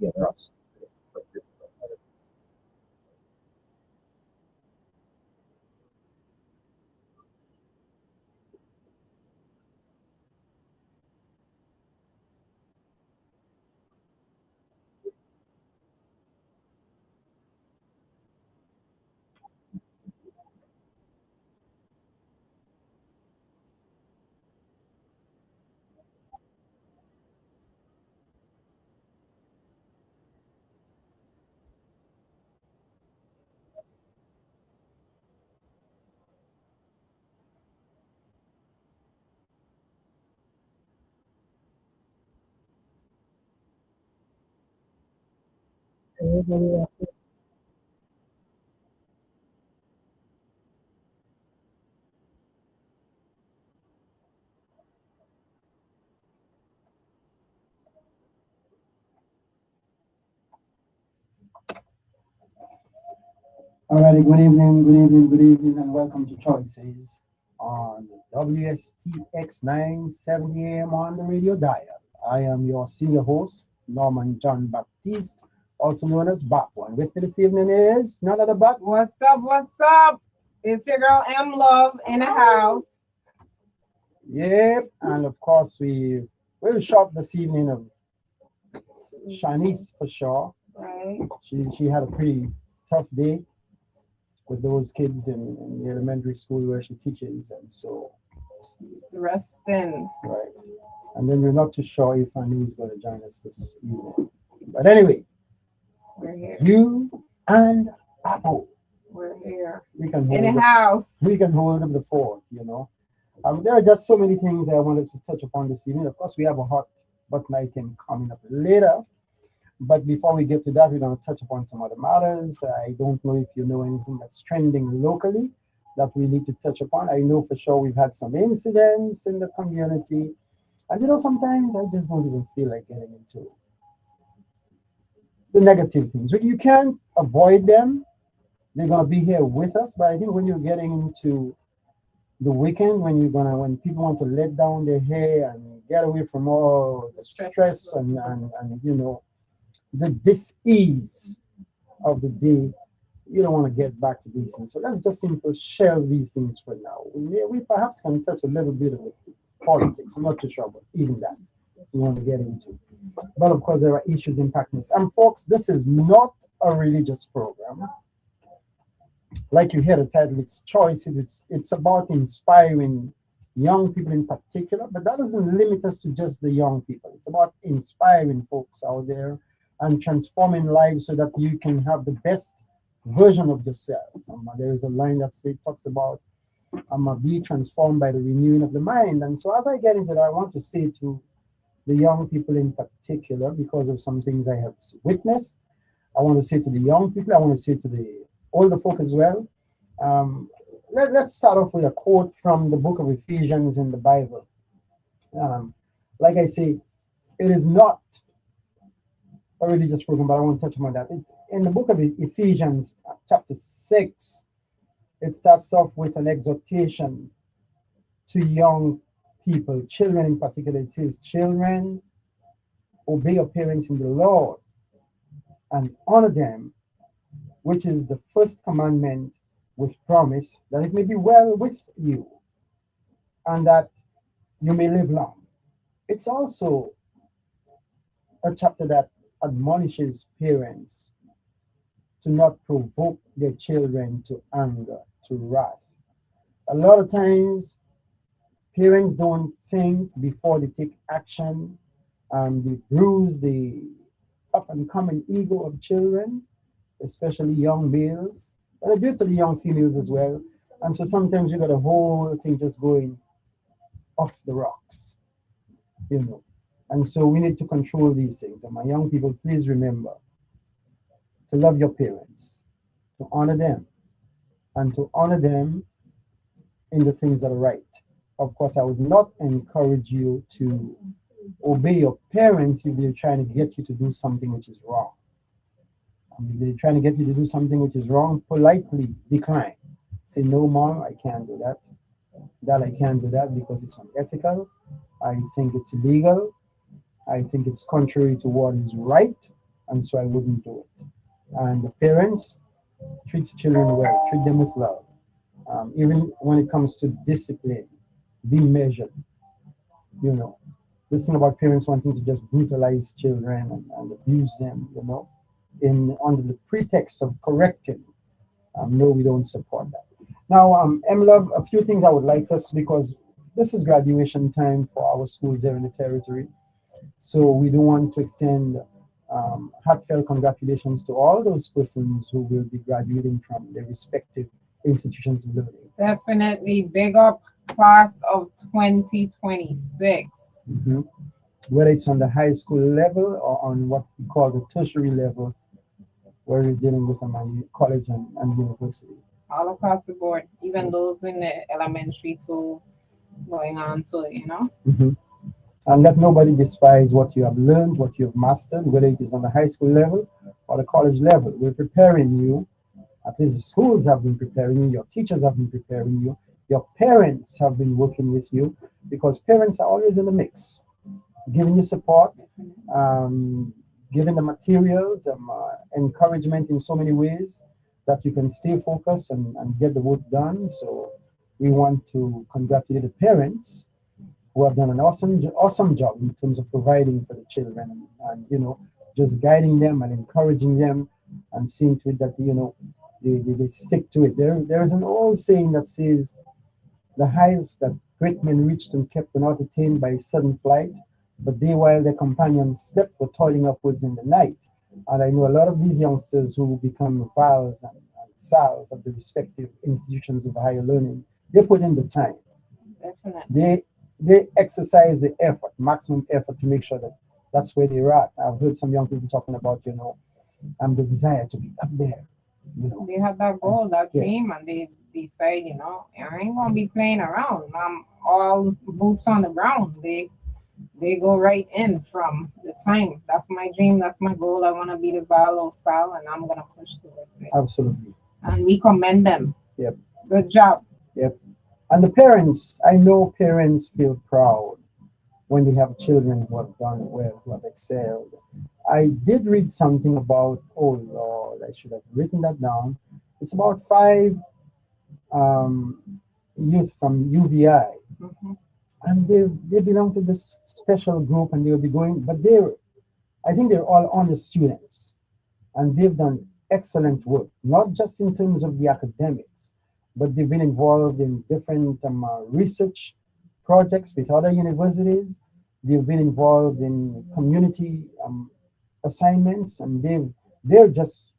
hear us. But this is another. Alrighty, good evening, good evening, good evening, and welcome to Choices on WSTX 970 AM on the radio dial. I am your senior host, Norman John Baptiste, also known as Bapo. And with me this evening is none other but What's up? What's up? It's your girl M Love in the house. Yep, and of course we'll shop this evening of Shanice for sure. Right. She had a pretty tough day with those kids in the elementary school where she teaches, and so She's resting. right. And then we're not too sure if Anu is going to join us this evening. But anyway, We're here. you and Apple, We're here. we can In hold the house. we can hold up the fort, you know. There are just so many things I wanted to touch upon this evening. Of course, we have a hot button item coming up later. But before we get to that, we're going to touch upon some other matters. I don't know if you know anything that's trending locally that we need to touch upon. I know for sure we've had some incidents in the community. And you know, sometimes I just don't even feel like getting into the negative things. You can't avoid them. They're going to be here with us. But I think when you're getting into the weekend, when people want to let down their hair and get away from all the stress and you know, the dis-ease of the day, you don't want to get back to these things. So let's just simply shelve these things for now. We perhaps can touch a little bit of politics. I'm not too sure, but even that we want to get into. But of course, there are issues impacting us. And folks, this is not a religious program. Like you hear the title, it's choices. It's about inspiring young people in particular, but that doesn't limit us to just the young people. It's about inspiring folks out there and transforming lives so that you can have the best version of yourself. There is a line that talks about be transformed by the renewing of the mind. And so as I get into that, I want to say to the young people in particular, because of some things I have witnessed, I want to say to the young people, I want to say to the older folk as well. Let's start off with a quote from the book of Ephesians in the Bible. Like I say, it is not a religious program, but I want to touch on that. In the book of Ephesians, chapter 6, it starts off with an exhortation to young people, children in particular. It says, children, obey your parents in the Lord and honor them, which is the first commandment with promise that it may be well with you and that you may live long. It's also a chapter that admonishes parents to not provoke their children to anger, to wrath. A lot of times, parents don't think before they take action. They bruise the up and coming ego of children, especially young males, but I do it to the young females as well. And so sometimes you got a whole thing just going off the rocks, you know. And so we need to control these things. And my young people, please remember to love your parents, to honor them, and to honor them in the things that are right. Of course, I would not encourage you to obey your parents if they're trying to get you to do something which is wrong. If they're trying to get you to do something which is wrong, politely decline. Say, no, mom, I can't do that. That I can't do that because it's unethical. I think it's illegal. I think it's contrary to what is right. and so I wouldn't do it. And the parents, treat your children well, treat them with love. Even when it comes to discipline, be measured. You know, this thing about parents wanting to just brutalize children and abuse them, in under the pretext of correcting. No, we don't support that. Now, M Love, a few things I would like us, because this is graduation time for our schools here in the territory. So we do want to extend heartfelt congratulations to all those persons who will be graduating from their respective institutions of learning. Definitely big up class of 2026. Mhm. Whether it's on the high school level or on what we call the tertiary level, where you're dealing with them on college and university. All across the board, even those in the elementary too, going on to, Mhm. And let nobody despise what you have learned, what you have mastered, whether it is on the high school level or the college level. We're preparing you. At least the schools have been preparing you, your teachers have been preparing you, your parents have been working with you, because parents are always in the mix, giving you support, um, giving the materials, encouragement in so many ways that you can stay focused and get the work done. So we want to congratulate the parents who have done an awesome job in terms of providing for the children, and just guiding them and encouraging them and seeing to it that they stick to it. There is an old saying that says, the heights that great men reached and kept were not attained by sudden flight, but they, while their companions slept, were toiling upwards in the night. And I know a lot of these youngsters who become vals and sals at the respective institutions of higher learning, they put in the time. Definitely. They exercise the effort, maximum effort, to make sure that that's where they're at. I've heard some young people talking about, the desire to be up there. They have that goal, that Yeah. dream, and they decide, I ain't gonna be playing around. I'm all boots on the ground. They go right in from the time. That's my dream. That's my goal. I want to be the Valo Sal, and I'm gonna push towards it. Absolutely. And we commend them. Yep. Good job. Yep. And the parents, I know parents feel proud when they have children who have done well, who have excelled. I did read something about, oh Lord, I should have written that down. It's about five um, youth from UVI, Mhm. and they belong to this special group, and they'll be going, but I think they're all honor students, and they've done excellent work, not just in terms of the academics, but they've been involved in different research projects with other universities. They've been involved in community assignments, and they're just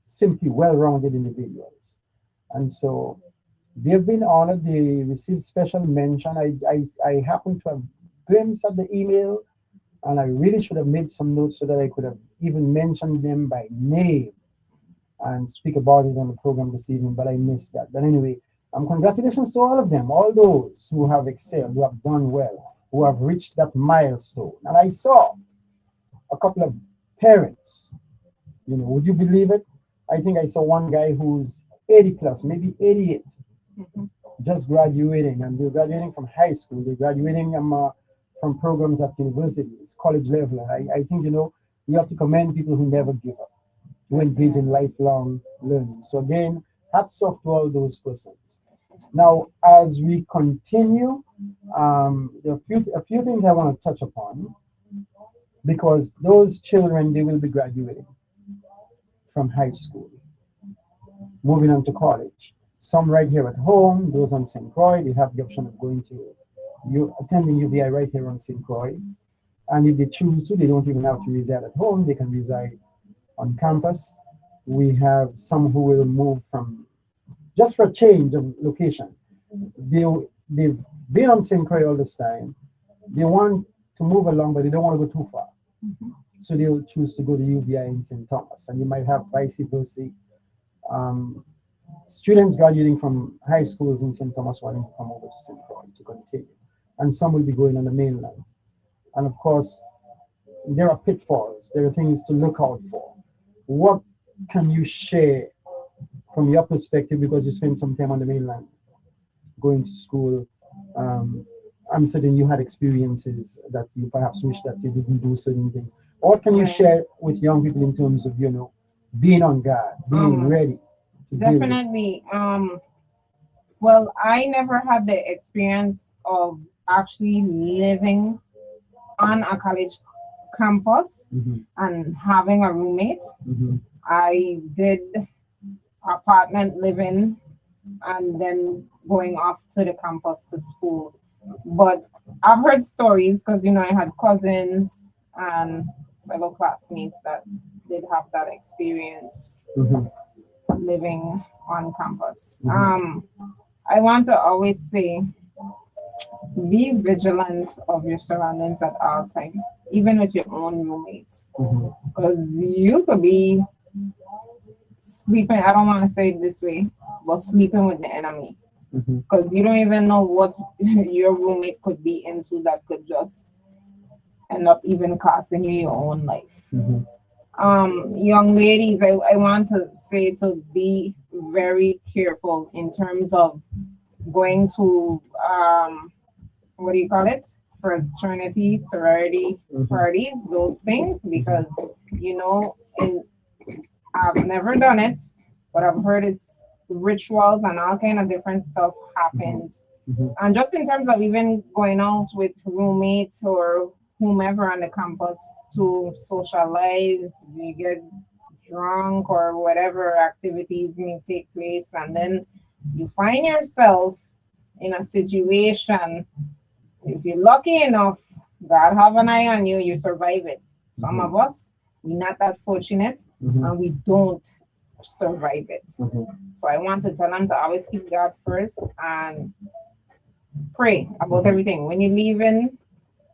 simply well-rounded individuals. And so they've been honored. They received special mention. I happen to have glimpsed at the email, and I really should have made some notes so that I could have even mentioned them by name and speak about it on the program this evening, but I missed that. But anyway, congratulations to all of them, all those who have excelled, who have done well, who have reached that milestone. And I saw a couple of parents, would you believe it? I think I saw one guy who's 80 plus, maybe 88, Mhm. just graduating, and they're graduating from high school, they're graduating from programs at universities, college level. And I think, you have to commend people who never give up, who engage in lifelong learning. So again, hats off to all those persons. Now, as we continue, there are a few things I want to touch upon, because those children, they will be graduating from high school, moving on to college. Some right here at home, those on St. Croix, they have the option of going to attending UVI right here on St. Croix. And if they choose to, they don't even have to reside at home, they can reside on campus. We have some who will move from, just for a change of location. They've been on St. Croix all this time. They want to move along, but they don't want to go too far. Mhm. So they will choose to go to UVI in St. Thomas. And you might have vice versa. Um, Students graduating from high schools in St. Thomas wanting to come over to St. Croix to continue. And some will be going on the mainland. And of course, there are pitfalls, there are things to look out for. What can you share from your perspective, because you spent some time on the mainland going to school? I'm certain you had experiences that you perhaps wish that you didn't do certain things. What can you Right. share with young people in terms of, being on guard, being Um, ready to deal with? Definitely. Well, I never had the experience of actually living on a college campus Mm-hmm, and having a roommate. mm-hmm, I did apartment living and then going off to the campus to school. But I've heard stories because I had cousins and fellow classmates that did have that experience mm-hmm, living on campus. mm-hmm, I want to always say be vigilant of your surroundings at all time, even with your own roommate, mm-hmm, because you could be sleeping. I don't want to say it this way, but sleeping with the enemy, mm-hmm, because you don't even know what your roommate could be into that could just end up even costing you your own life. mm-hmm, Young ladies, I want to say to be very careful in terms of going to what do you call it? Fraternity, sorority mm-hmm, parties, those things, mm-hmm, because and I've never done it, but I've heard it's rituals and all kind of different stuff mm-hmm, happens. mm-hmm, And just in terms of even going out with roommates or whomever on the campus to socialize, you get drunk or whatever activities may take place, and then you find yourself in a situation. If you're lucky enough, God have an eye on you, you survive it. Some mm-hmm, of us, we're not that fortunate mm-hmm, and we don't survive it. mm-hmm, So I want to tell them to always keep God first and pray about mm-hmm, everything. When you're leaving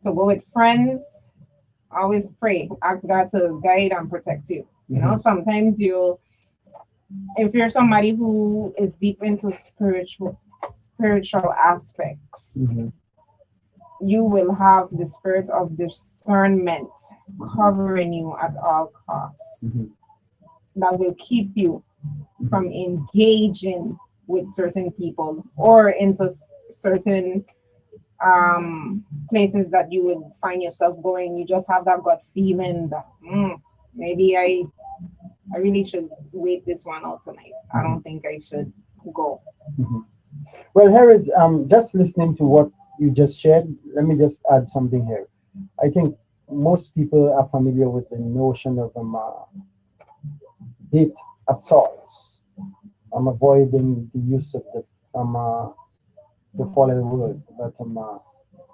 to go with friends, always pray. Ask God to guide and protect you. mm-hmm, Sometimes if you're somebody who is deep into spiritual aspects, mm-hmm, you will have the spirit of discernment covering you at all costs. mm-hmm, That will keep you mm-hmm, from engaging with certain people or into certain places that you would find yourself going. You just have that gut feeling that maybe I really should wait this one out tonight. I mm-hmm, don't think I should go. mm-hmm. Well, here is just listening to what you just shared. Let me just add something here. I think most people are familiar with the notion of date assaults. I'm avoiding the use of the following word, but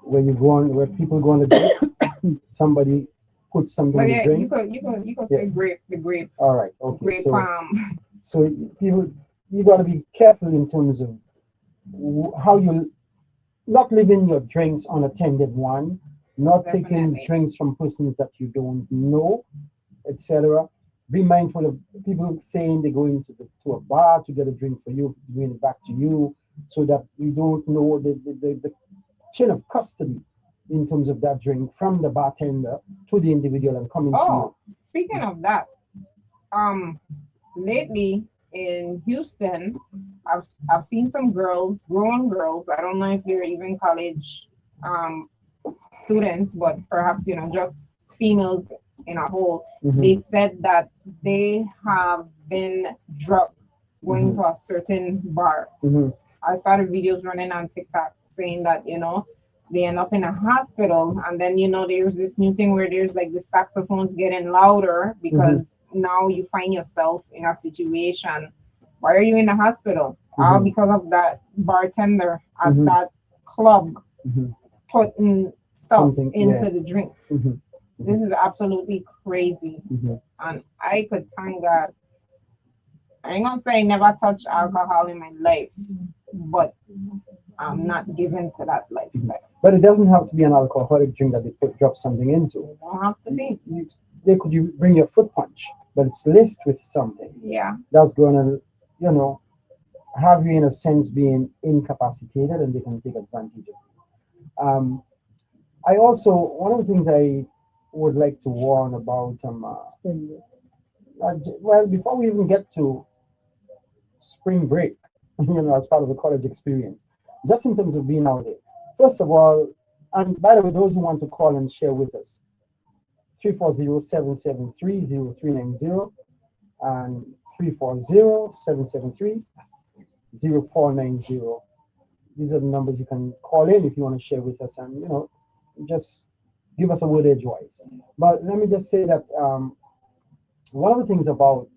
where you go on, where people go on a date, somebody puts something But in the yeah, you drink. could you could you could Yeah. say grape, the grape, All right. Okay. grape So people, you got to be careful in terms of how you not leaving your drinks unattended. One, not taking definitely. drinks from persons that you don't know, etc. Be mindful of people saying they go to a bar to get a drink for you, bring it back to you, so that you don't know the chain of custody in terms of that drink from the bartender to the individual and coming to you. Oh, speaking of that, um, lately in Houston, I've seen some girls, grown girls. I don't know if they're even college um students, but perhaps just females in a whole. Mm-hmm, They said that they have been drugged going mm-hmm, to a certain bar. mm-hmm, I saw the videos running on TikTok saying that they end up in a hospital, and then there's this new thing where there's like the saxophones getting louder mm-hmm, because now you find yourself in a situation. Why are you in the hospital? All mm-hmm, because of that bartender at mm-hmm, that club mm-hmm. putting stuff Something, yeah. into the drinks. Mm-hmm, This is absolutely crazy, mm-hmm, and I could thank God. I ain't gonna say I never touched alcohol in my life, but I'm not given to that mm-hmm. lifestyle. But it doesn't have to be an alcoholic drink that they drop something into. You don't have to be. You bring your foot punch, but it's laced with something Yeah. that's going to, you know, have you in a sense being incapacitated, and they can take advantage of you. I also, one of the things I would like to warn about, well, before we even get to spring break, as part of the college experience, just in terms of being out there. First of all, and by the way, those who want to call and share with us, 340-773-0390 and 340-773-0490. These are the numbers you can call in if you want to share with us, and just give us a word edgewise. But let me just say that one of the things about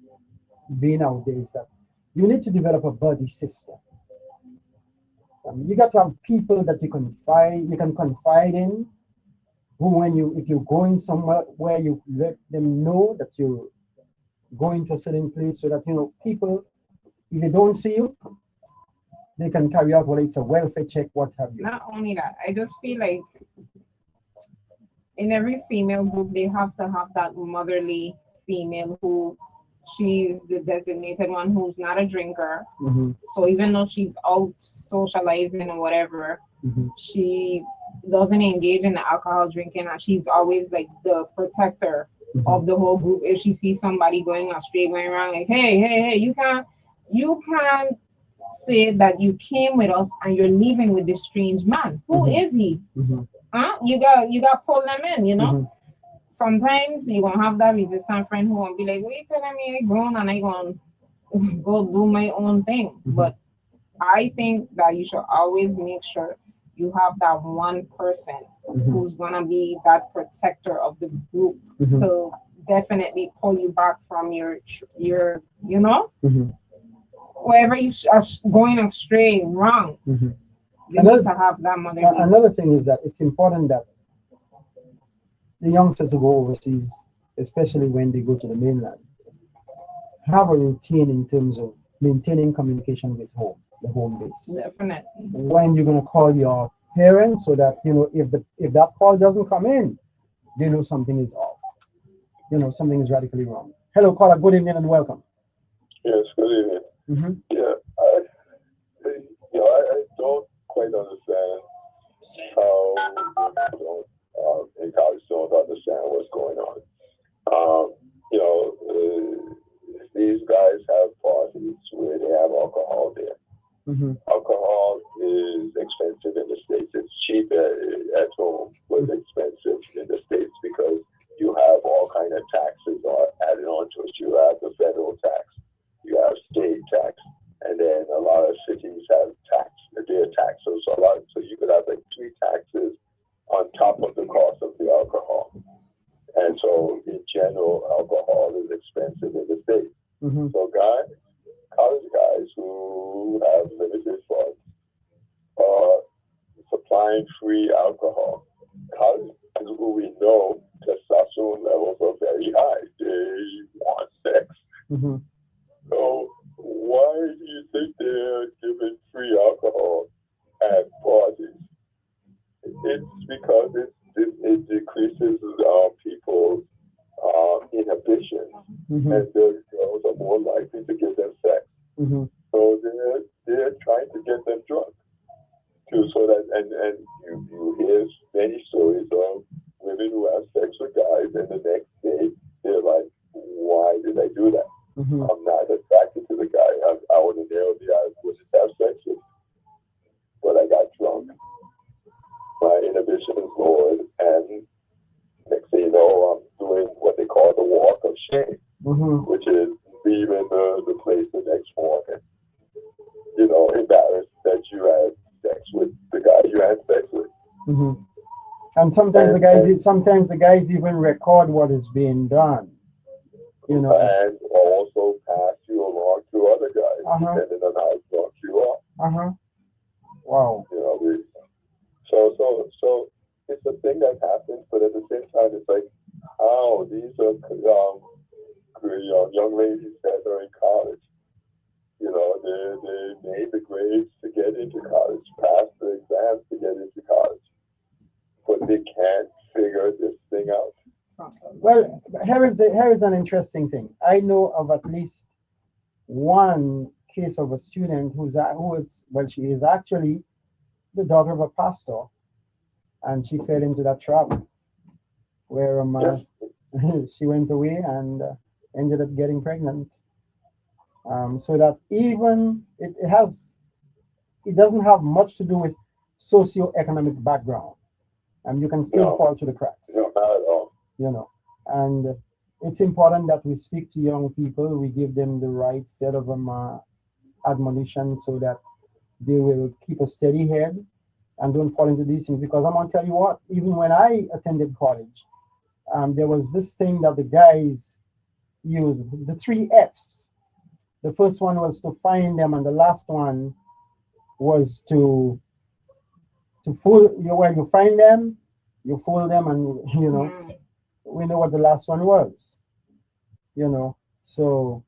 being out there is that you need to develop a buddy system. You got to have people that you can confide in, who, if you're going somewhere, where you let them know that you're going to a certain place, so that people, if they don't see you, they can carry out, whether it's a welfare check, what have you. Not only that, I just feel like in every female group they have to have that motherly female who she's the designated one who's not a drinker. Mm-hmm. So even though she's out socializing or whatever, Mm-hmm. she doesn't engage in the alcohol drinking, and she's always like the protector Mm-hmm. of the whole group. If she sees somebody going astray, going wrong, like, hey, you can't say that you came with us and you're leaving with this strange man. Who Mm-hmm. is he? Mm-hmm. Huh? You got pull them in, Mm-hmm. Sometimes you're gonna have that resistant friend who gonna be like, wait telling me I grown and I gonna go do my own thing. Mm-hmm. But I think that you should always make sure you have that one person Mm-hmm. who's gonna be that protector of the group Mm-hmm. to definitely pull you back from your Mm-hmm. wherever you are going astray wrong. Mm-hmm. You need to have that mother. Another thing is that it's important that the youngsters who go overseas, especially when they go to the mainland, have a routine in terms of maintaining communication with the home base. Definitely. When you're going to call your parents, so that if that call doesn't come in, they know something is off. Something is radically wrong. Hello, caller. Good evening and welcome. Yes, good evening. Mm-hmm. Yeah, I don't quite understand how in college don't understand what's going on. These guys have parties where they have alcohol there. Mm-hmm. Alcohol is expensive in the States. It's cheap at home, but expensive in the States because you have all kind of taxes added on to it. You have the federal tax, you have state tax, and then a lot of cities have their taxes. So you could have like 3 taxes on top of the cost of the alcohol. And so in general, alcohol is expensive in the States. Mm-hmm. So college guys who have limited funds are supplying free alcohol. College guys who we know testosterone levels are very high. They want sex. Mm-hmm. So why do you think they're giving free alcohol at parties? It's because it decreases people's inhibition, Mm-hmm. and the girls are more likely to give them sex. Mm-hmm. So they're trying to get them drunk too. So that and you hear many stories of women who have sex with guys, and the next day they're like, "Why did I do that? Mm-hmm. I'm not attracted to the guy. I ordinarily I wouldn't have sex with, but I got drunk. My inhibition is lowered, and next thing you know, I'm doing what they call the walk of shame, Mm-hmm. which is leaving the place the next morning, embarrassed that you had sex with the guy you had sex with. Mm-hmm. And sometimes the guys even record what is being done. And also pass you along to other guys, Uh-huh. depending on how drunk you are. Uh-huh. Wow. So it's a thing that happens, but at the same time, it's like, how these are young ladies that are in college. They made the grades to get into college, passed the exams to get into college, but they can't figure this thing out. Well, here is an interesting thing. I know of at least one case of a student she is actually the daughter of a pastor, and she fell into that trap where she went away and ended up getting pregnant. So that even it doesn't have much to do with socioeconomic background, and you can still fall through the cracks. No, not at all. And it's important that we speak to young people. We give them the right set of admonition so that they will keep a steady head and don't fall into these things. Because I'm gonna tell you what, even when I attended college, there was this thing that the guys used, the three F's. The first one was to find them, and the last one was to fool you. When you find them, you fool them, and Mm. we know what the last one was. So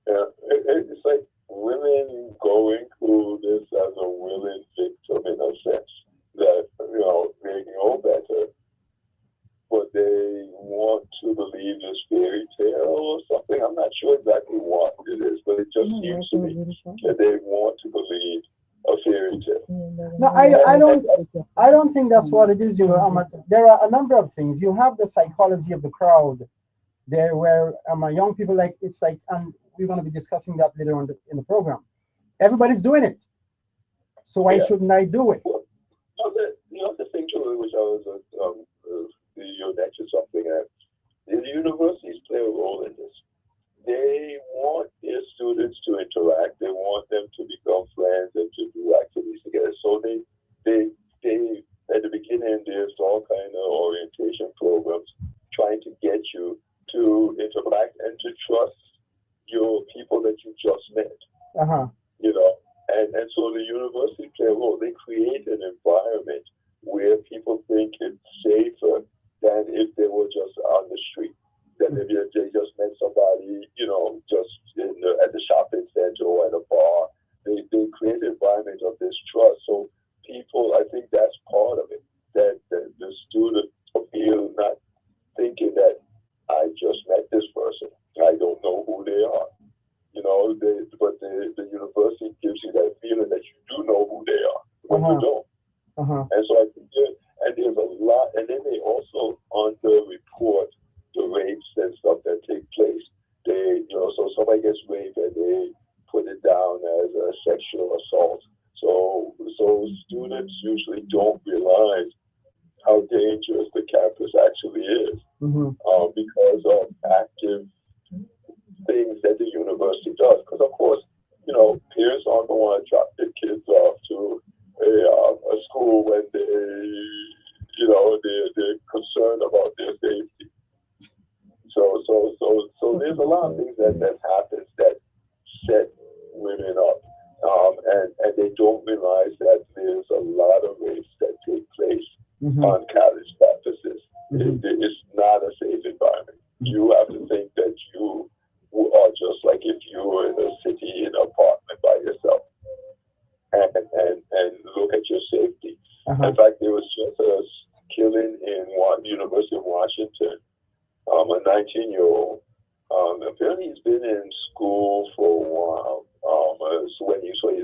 Yeah, it's like women going through this as a willing victim in a sense that they know better, but they want to believe this fairy tale or something. I'm not sure exactly what it is, but it just seems to me that they want to believe a fairy tale. no, I don't think that's what it is. There are a number of things. You have the psychology of the crowd there, where young people, like, it's like, and we're going to be discussing that later on in the program. Everybody's doing it, so why Yeah. shouldn't I do it? Well, the thing too, which I was you mentioned something that the universities play a role in this. They want their students to interact. They want them to become friends and to do activities together. So they at the beginning there's all kind of orientation programs trying to get you to interact and to trust your people that you just met. Uh-huh. And so the university play a role. They create an environment where people think it's safer than if they were just on the street. That maybe if they just met somebody, just at the shopping center or at a bar. They create an environment of this trust. So people, I think that's part of it. That the student feel not thinking that I just met this person. I don't know who they are. But the university gives you that feeling that you do know who they are when you don't. Uh-huh. And so I think there's a lot, and then they also underreport the rapes and stuff that take place. So somebody gets raped and they put it down as a sexual assault. So students usually don't realize how dangerous the campus actually is Mm-hmm. because of active things that the university does. Because of course, parents aren't going to want to drop their kids off to a school when they're concerned about their safety. So there's a lot of things that happens that set women up, and they don't realize that there's a lot of rapes that take place Mm-hmm. on college campuses. Mm-hmm. It's not a safe environment. You have to think that you are just like if you were in a city in an apartment by yourself, and look at your safety. Uh-huh. In fact, there was just a killing in University of Washington, a 19-year-old. Apparently, he's been in school for a while. So it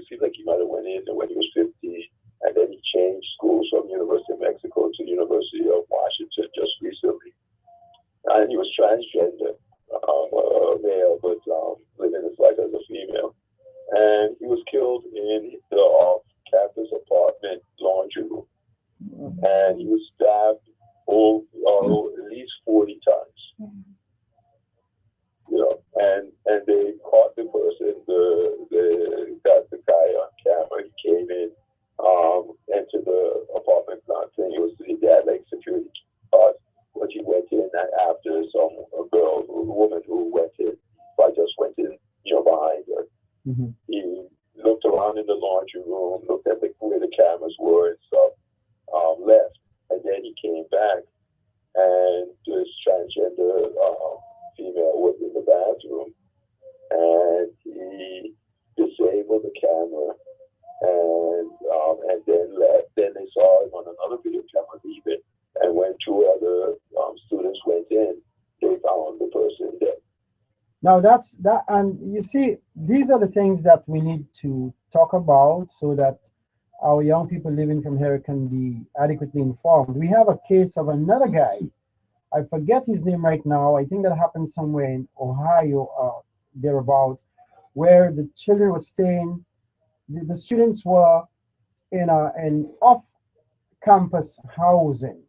seems like he might have went in when he was 15, and then he changed schools from University of Mexico to University of Washington just recently. And he was transgender, male, but living his life as a female. And he was killed in the off-campus apartment laundry room. And he was stabbed at least 40 times. And they caught the person. They got the guy on camera. He came in, into the apartment complex. He had like security cards, but he went in after a woman who went in. I just went in, behind her. Mm-hmm. He looked around in the laundry room, looked at where the cameras were and stuff, left, and then he came back, and this transgender female was in the bathroom, and he disabled the camera, and then left. Then they saw him on another video camera leaving, and when two other students went in, they found the person dead. Now that's that, and you see, these are the things that we need to talk about so that our young people living from here can be adequately informed. We have a case of another guy. I forget his name right now. I think that happened somewhere in Ohio, thereabout, where the children were staying. The students were in an off-campus housing,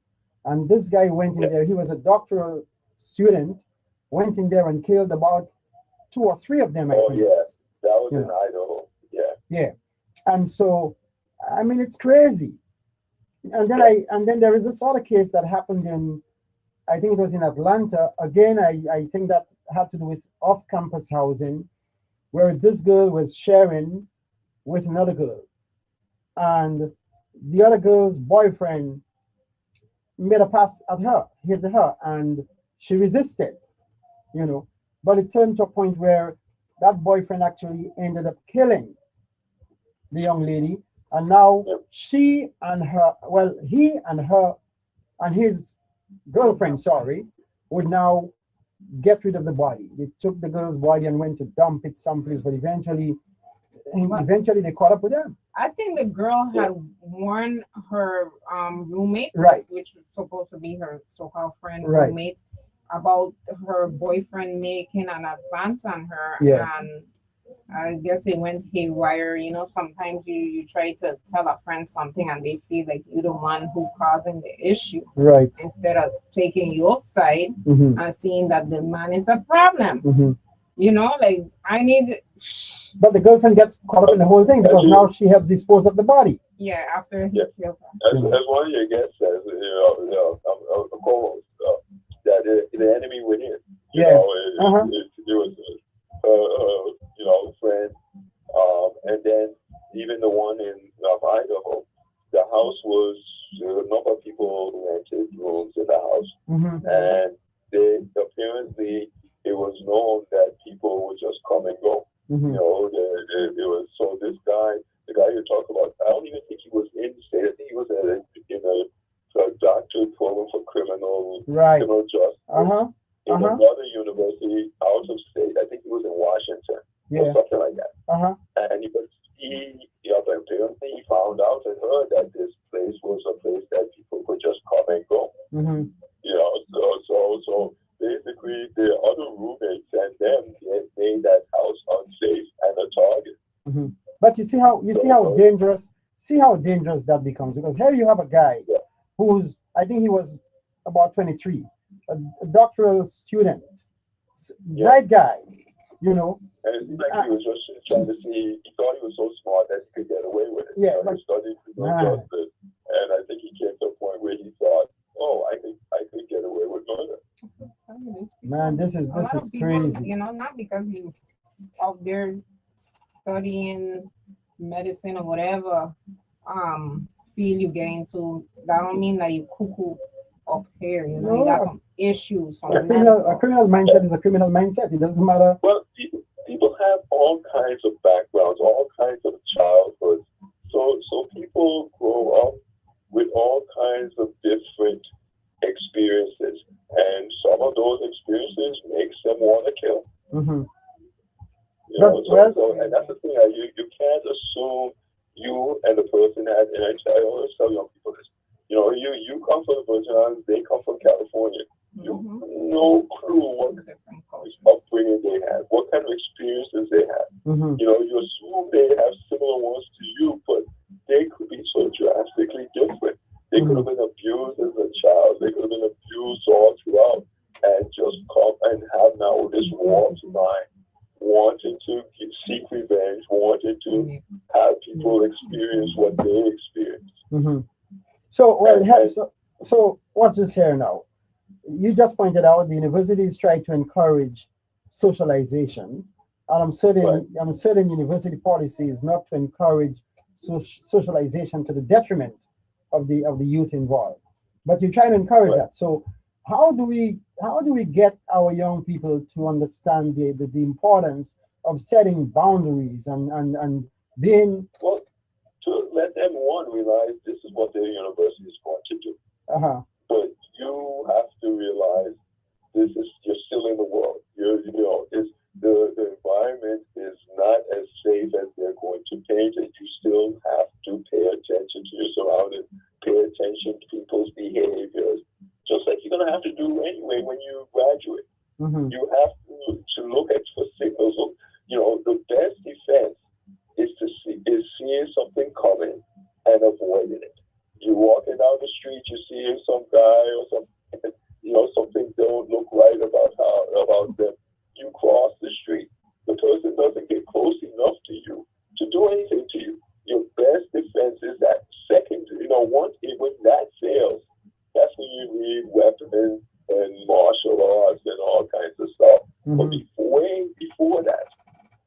and this guy went in there. He was a doctoral student went in there and killed about 2 or 3 of them, I Oh think. yes, that was You in know. Idaho. Yeah. Yeah. And so, I mean, it's crazy. And then there is this other case that happened in, I think it was in Atlanta. Again, I think that had to do with off-campus housing, where this girl was sharing with another girl, and the other girl's boyfriend made a pass at her, hit her, and she resisted, you know. But it turned to a point where that boyfriend actually ended up killing the young lady, and now Yep. she and her, well, he and his girlfriend, sorry, would now get rid of the body. They took the girl's body and went to dump it someplace, but But eventually they caught up with them. I think the girl had warned her roommate, Right, which was supposed to be her so-called friend Right. roommate, about her boyfriend making an advance on her, Yeah. and I guess it went haywire. You know, sometimes you try to tell a friend something and they feel like you're the one who causing the issue right. instead of taking your side Hmm. and seeing that the man is a problem. Hmm. You know, like I need, But the girlfriend gets caught up in the whole thing because now she helps dispose of the body. yeah, after he Yeah. killed her. As one of your guests says, a co-host, that the enemy within. You Yeah. know, Uh-huh. it was friend. And then even the one in Idaho, the house was a number of people rented rooms in the house, Hmm. and they apparently it was known that people would just come and go. Hmm. It was so this guy, the guy you talk about, I don't even think he was in the state. I think he was in a doctorate program for Right. criminal justice Uh-huh. in Uh-huh. another university out of state. I think he was in Washington or Yeah. something like that. Uh-huh. And but apparently he found out and heard that this place was a place that people could just come and go. Hmm. So basically the other roommates and them they made that house unsafe and a target. Hmm. But you see how dangerous that becomes, because here you have a guy Yeah. who's, I think he was about 23, a doctoral student, Yeah. bright guy, you know. And it seemed like he was just trying to see. He thought he was so smart that he could get away with it. Yeah, He studied criminal man. justice, and I think he came to a point where he thought, "Oh, I could get away with murder." Man, this is A lot of people, crazy. you know, not because you out there studying medicine or whatever, feel you get into that don't mean that you cuckoo up here, you know, you got No, some issues, some a medical. criminal mindset is a criminal mindset. It doesn't matter. Well, people have all kinds of backgrounds, all kinds of childhoods. So people grow up with all kinds of different experiences, and some of those experiences makes them want to kill. Hmm. And that's the thing. You can't assume you and the person had. And I always tell young people this. You come from the Virgin Islands, they come from California. You Mhm. have no clue what Different cultures. upbringing they had, what kind of experiences they had. Hmm. You assume they have similar ones to you, but they could be so drastically different. They could have been abused as a child. They could have been abused all throughout, and just come and have now this warped mind, wanting to seek revenge, wanting to have people experience what they experienced. Hmm. So, well, And- so watch this here now. You just pointed out the universities try to encourage socialization, and Right. I'm certain university policy is not to encourage socialization to the detriment of the youth involved. But you try to encourage Right. that. So how do we get our young people to understand the importance of setting boundaries and being Well, to let them realize this is what their university is going to do. uh-huh, But you have to realize you're still in the world. It's the environment is not as safe as they're going to paint it. You still have to pay attention to your surroundings, pay attention to people's behaviors, just like you're gonna have to do anyway when you graduate. mhm, You have to look at for signals. The best defense is seeing something coming and avoiding it. You're walking down the street, you're seeing some guy or something don't look right need weapons and martial arts and all kinds of stuff. But before that,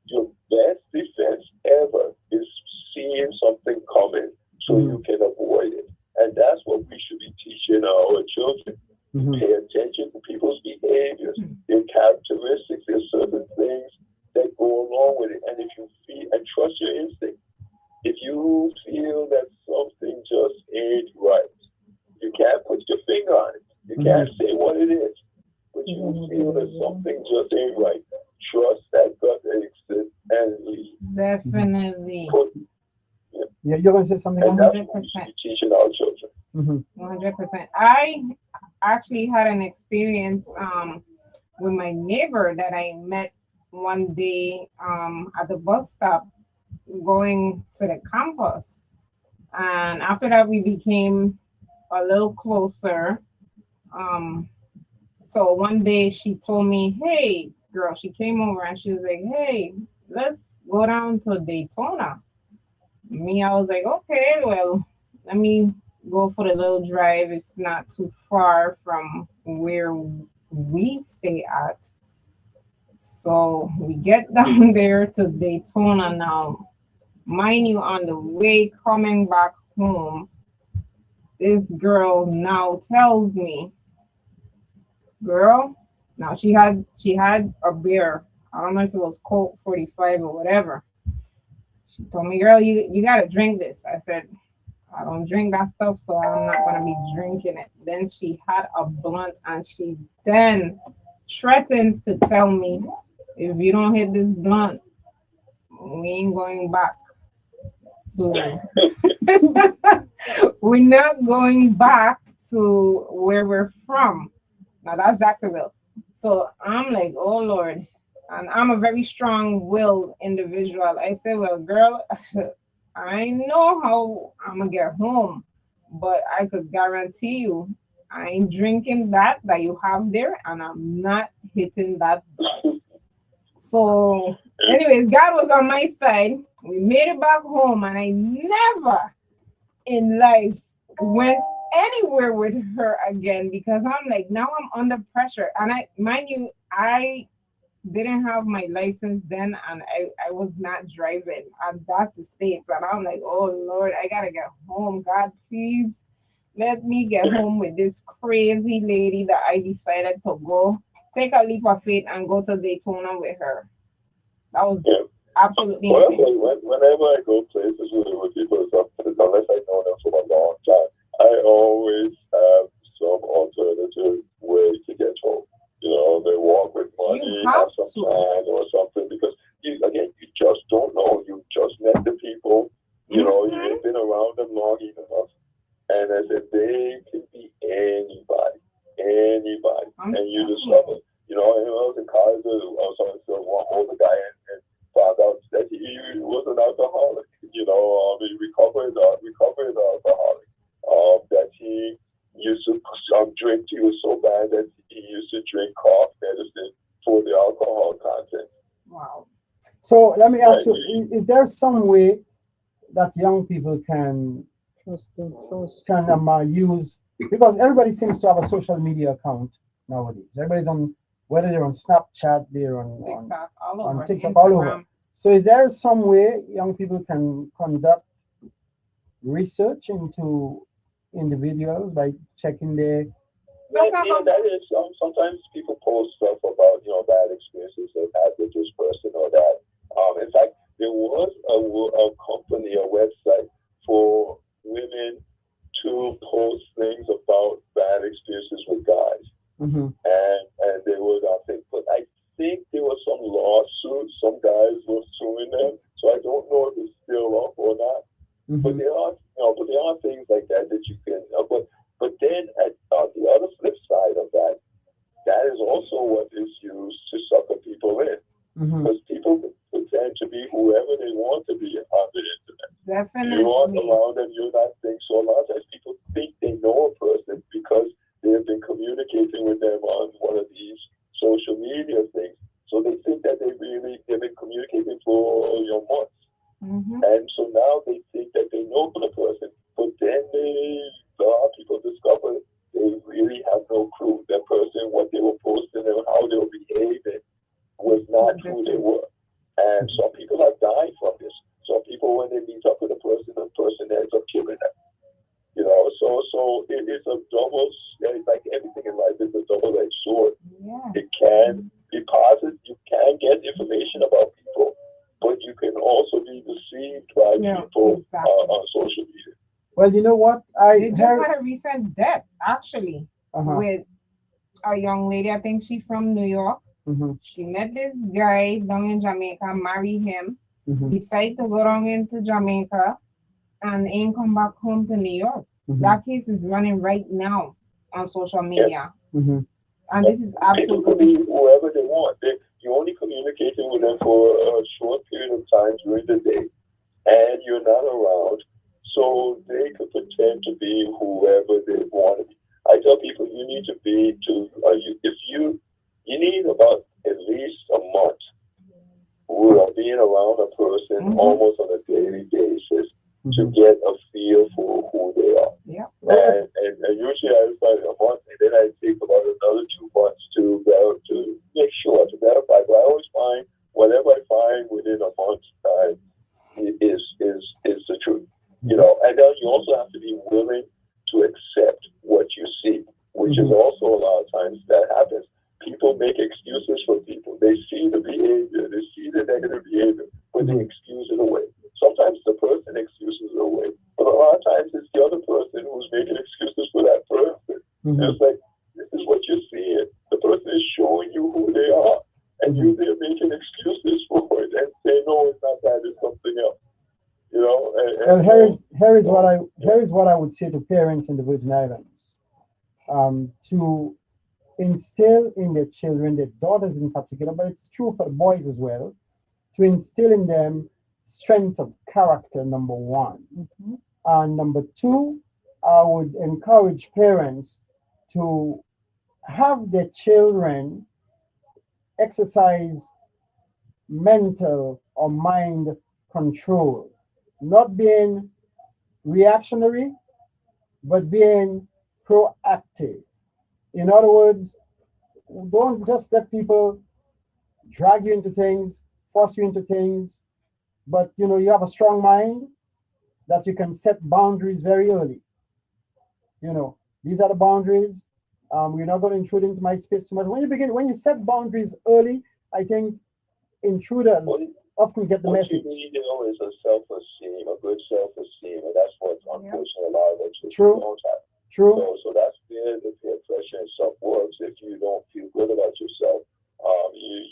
your best defense ever is seeing something coming so you can avoid it. And that's what we should be teaching our children. Pay attention to people's behaviors, their characteristics, there's certain things that go along with it. And if you feel, and trust your instinct, if you feel that something just ain't right, you can't put your finger on it. You can't say what it is, but you feel that something just ain't right. Trust that gut instinct and leave. Definitely. Yeah, you're going to say something? 100%. Teaching our children. 100%. I actually had an experience with my neighbor that I met one day at the bus stop going to the campus. And after that, we became a little closer. So one day she told me, hey, girl, she came over and she was like, hey, let's go down to Daytona. Me, I was like, okay, well, let me go for the little drive. It's not too far from where we stay at. So we get down there to Daytona now. Mind you, on the way coming back home, this girl now tells me, girl, now she had a beer. I don't know if it was Colt 45 or whatever. She told me, girl, you gotta drink this. I said, I don't drink that stuff, so I'm not gonna be drinking it. Then she had a blunt and she then threatens to tell me, if you don't hit this blunt, we ain't going back. So we're not going back to where we're from. Now that's Jacksonville. So I'm like, oh Lord. And I'm a very strong-willed individual. I say, well, girl, I know how I'm gonna get home, but I could guarantee you, I ain't drinking that you have there, and I'm not hitting that blunt. So, anyways, God was on my side. We made it back home, and I never in life went anywhere with her again because I'm like, now I'm under pressure. And mind you, I didn't have my license then, and I was not driving, and that's the States. And I'm like, oh Lord, I gotta get home. God, please let me get home with this crazy lady that I decided to go take a leap of faith and go to Daytona with her. That was absolutely insane. Whenever I go places with people, unless I know them for a long time, I always have some alternative way to get home. You know, they walk with money, have some plan or something, because you just don't know. You just met the people, you know, you ain't been around them long enough. And I said, they can be anybody. And you discover, you know, I was in college, I was talking to one older guy and found out that he was an alcoholic, you know, he recovered alcoholic, that he used to drink. He was so bad that he used to drink cough medicine for the alcohol content. Wow. So let me ask you: is there some way that young people can use, because everybody seems to have a social media account nowadays. Everybody's on, whether they're on Snapchat, they're on TikTok, on TikTok, all over. So is there some way young people can conduct research into individuals by checking their... That is, sometimes people post stuff about, you know, bad experiences they've had with this person or that. In fact, there was a company, a website for women to post things about bad experiences with guys. And they would, I think there was some lawsuit, some guys were suing them, so I don't know if it's still up or not. But there are things like that you can, but then on the other flip side of that, that is also what is used to sucker people in. Because people pretend to be whoever they want to be on the internet. Definitely. You aren't around them, you're not think so. A lot of times people think they know a person because they have been communicating with them on one of these social media things. So they think that they've been communicating for months. And so now they think that they know the person, but then a lot of people discover they really have no clue. That person, what they were posting and how they were behaving was not who they were. And some people have died from this. Some people, when they meet up with a person, the person ends up killing them. You know, so it is a double, like everything in life is a double-edged sword. Yeah. It can be positive. You can get information about people, but you can also be deceived by people exactly. On social media. Well, you know what? They just had a recent death, actually, with a young lady. I think she's from New York. She met this guy down in Jamaica, married him, decided to go down into Jamaica, and ain't come back home to New York. That case is running right now on social media. And this is People absolutely believe whoever they want. You're only communicating with them for a short period of time during the day, and you're not around, so they could pretend to be whoever they want to be. I tell people you need to be if you need about at least a month of being around a person almost on a daily basis to get a feel for who they are. Yeah. And usually I find a month, and then I take about another 2 months to make sure to verify. But I always find whatever I find within a month's time is the truth. You know, and then you also have to be willing to accept what you see, which is also a lot of times that happens. People make excuses for people. They see the behavior, they see the negative behavior, but they excuse it away. Sometimes the person excuses it away, but a lot of times it's the other person who's making excuses for that person. It's like, this is what you're seeing. The person is showing you who they are, and they're making excuses for it and say, no, it's not that, it's something else. You know. Well, here is what I would say to parents in the Virgin Islands, to instill in their children, their daughters in particular, but it's true for the boys as well, to instill in them strength of character, number one. And number two, I would encourage parents to have their children exercise mental or mind control, not being reactionary, but being proactive. In other words, don't just let people drag you into things, force you into things, but you have a strong mind that you can set boundaries very early. These are the boundaries. We're not going to intrude into my space too much. When you set boundaries early, I think intruders often get the message. What you need is a self-esteem, a good self-esteem, and that's what unfortunately a lot of us don't have. True. So that's where the peer pressure and stuff works. If you don't feel good about yourself,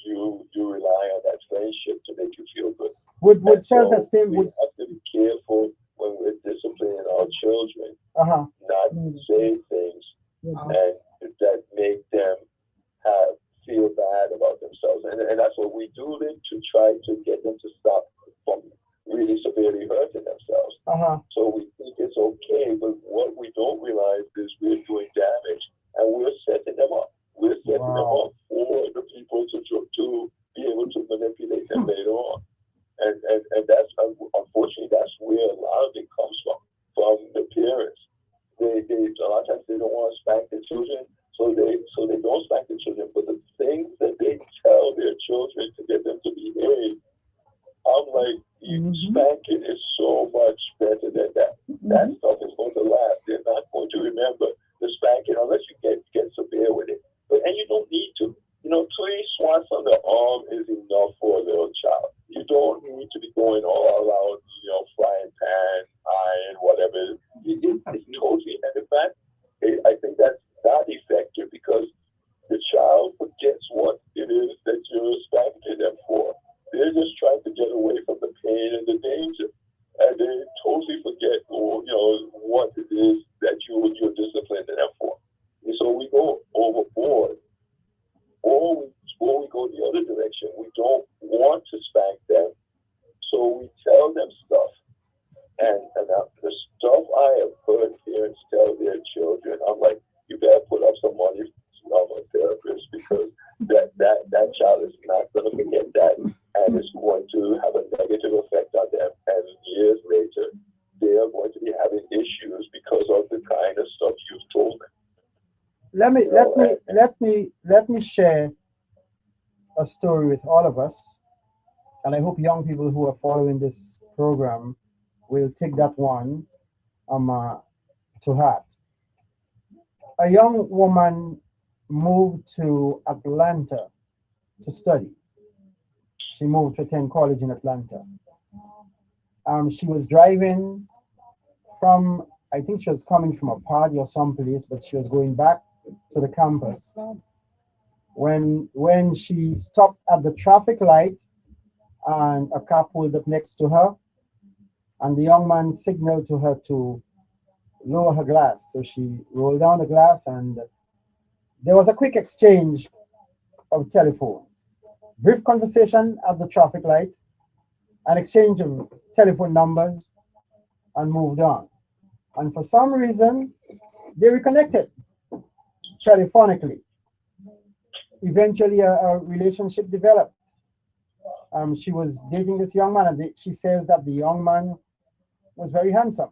you rely on that friendship to make you feel good. With self-esteem, we have to be careful when we're disciplining our children, not say things and that make them feel bad about themselves. And that's what we do to try to get them to stop from really severely hurting themselves. So we think it's okay, but what we don't realize is we're doing damage, and we're setting them up. We're setting them up for the people to be able to manipulate them later on. And that's unfortunately that's where a lot of it comes from the parents. They a lot of times they don't want to spank their children, so they don't spank their children. But the things that they tell their children to get them to behave, I'm like, spanking is so much better than that. That stuff is going to last. They're not going to remember the spanking unless you get severe with it. And you don't need to. 3 swats on the arm is enough for a little child. You don't need to be going all out, frying pan, iron, whatever. It's totally, and in fact, I think that's not effective because the child forgets what it is that you're spanking them for. They're just trying to get away from the pain and the danger, and they totally forget, what it is that you're disciplining them for. And so we go overboard, or we go the other direction. We don't let me share a story with all of us, and I hope young people who are following this program will take that one um uh, to heart. A young woman moved to Atlanta to study. She moved to attend college in Atlanta. She was driving from, I think she was coming from a party or someplace, but she was going back to the campus. When she stopped at the traffic light and a car pulled up next to her, and the young man signaled to her to lower her glass. So she rolled down the glass, and there was a quick exchange of telephones. Brief conversation at the traffic light, an exchange of telephone numbers, and moved on. And for some reason, they reconnected telephonically. Eventually, a relationship developed. She was dating this young man, and she says that the young man was very handsome.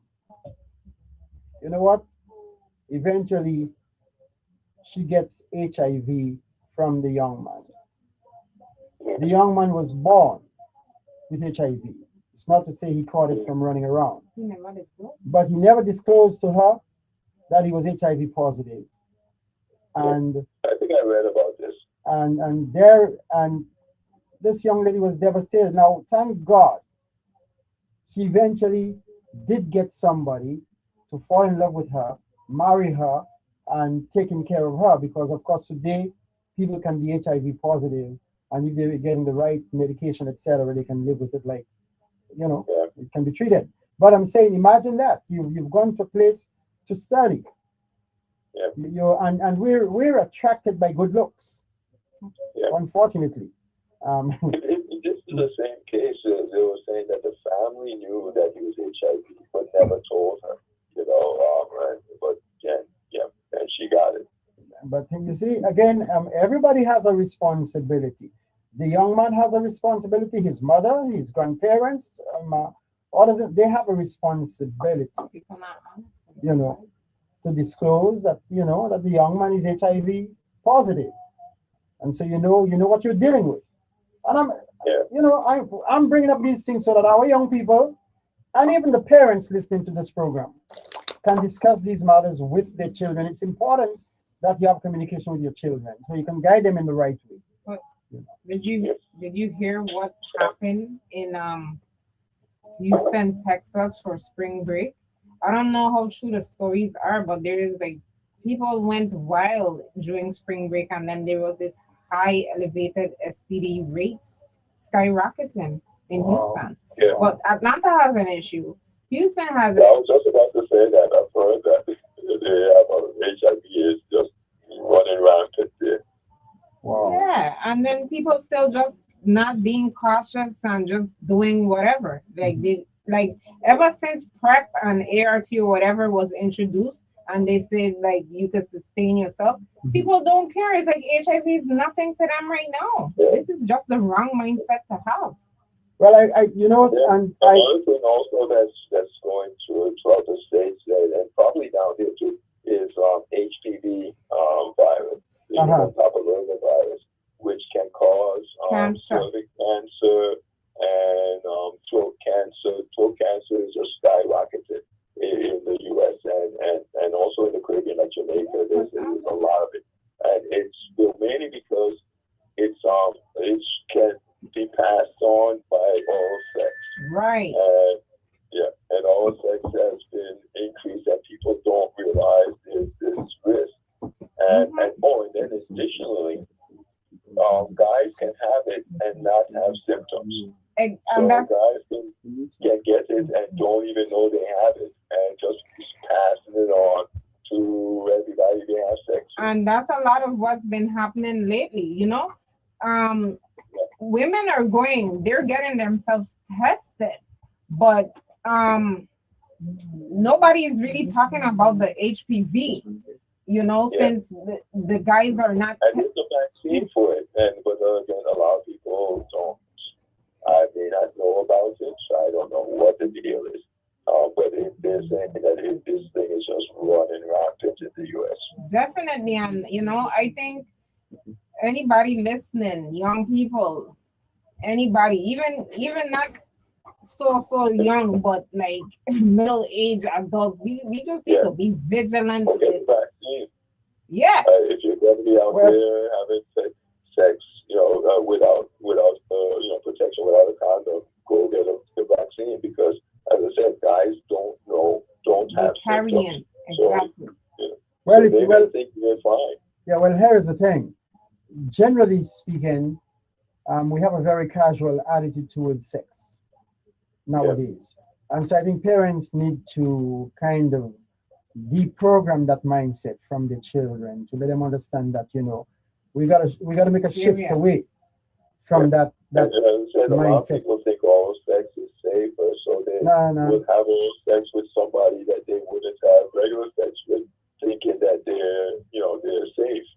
You know what? Eventually, she gets HIV from the young man. The young man was born with HIV. It's not to say he caught it from running around, but he never disclosed to her that he was HIV positive. And I think I read about this. And this young lady was devastated. Now, thank God, she eventually did get somebody to fall in love with her, marry her, and taking care of her. Because of course today people can be HIV positive, and if they're getting the right medication, etc., they can live with it like, it can be treated. But I'm saying, imagine that you've gone to a place to study. And we're attracted by good looks. Unfortunately. This is the same case. They were saying that the family knew that he was HIV, but never told her. But and she got it. But you see, again, everybody has a responsibility. The young man has a responsibility. His mother, his grandparents, others, they have a responsibility. To disclose that that the young man is HIV positive, and so you know what you're dealing with. And I'm bringing up these things so that our young people and even the parents listening to this program can discuss these matters with their children. It's important that you have communication with your children so you can guide them in the right way. But did you hear what happened in Houston, Texas for spring break? I don't know how true the stories are, but there is people went wild during spring break, and then there was this high elevated STD rates skyrocketing in Houston. Yeah. But Atlanta has an issue. Houston has I was just about to say that. I've heard that they have HIV is just running rampant there. Wow. Yeah, and then people still just not being cautious and just doing whatever. Ever since PrEP and ART or whatever was introduced, and they said you could sustain yourself, people don't care. It's like HIV is nothing to them right now. This is just the wrong mindset to have. Well, and another thing also that's going throughout the states and probably down here too is HPV virus, the papillomavirus, which can cause cervix cancer and throat cancer. Throat cancer is just skyrocketed in the U.S. and also in the Caribbean, like Jamaica. There's a lot of it, and it's mainly because it can be passed on by oral sex. Right. And oral sex has been increased, and people don't realize there's this risk. And then additionally, guys can have it and not have symptoms. And so guys can get it and don't even know they have it, and just passing it on to everybody they have sex with. And that's a lot of what's been happening lately. Women they're getting themselves tested, but nobody is really talking about the HPV. Since the guys are not. And there's a vaccine for it, but again, a lot of people don't. I may not know about it, so I don't know what the deal is. But they're saying that this thing is just running rampant in the U.S. definitely. And I think anybody listening, young people, anybody, even not so young, but like middle age adults, we just need Yeah. to be vigilant Or get with. the vaccine. Yeah, If you're going to be out Well, there having sex, without protection, without a condom, go get the vaccine because, as I said, guys don't they have symptoms, carrying so exactly. you know, well, so it's they may well, think they're fine. yeah. Well, here's the thing. Generally speaking, we have a very casual attitude towards sex Yeah, nowadays, and so I think parents need to kind of deprogram that mindset from the children to let them understand that we gotta make a shift Serious. away yeah. from that And as I said, a lot of mindset. people think all sex is safer, so they No, no. would have oral sex with somebody that they wouldn't have regular sex with, thinking that they're safe.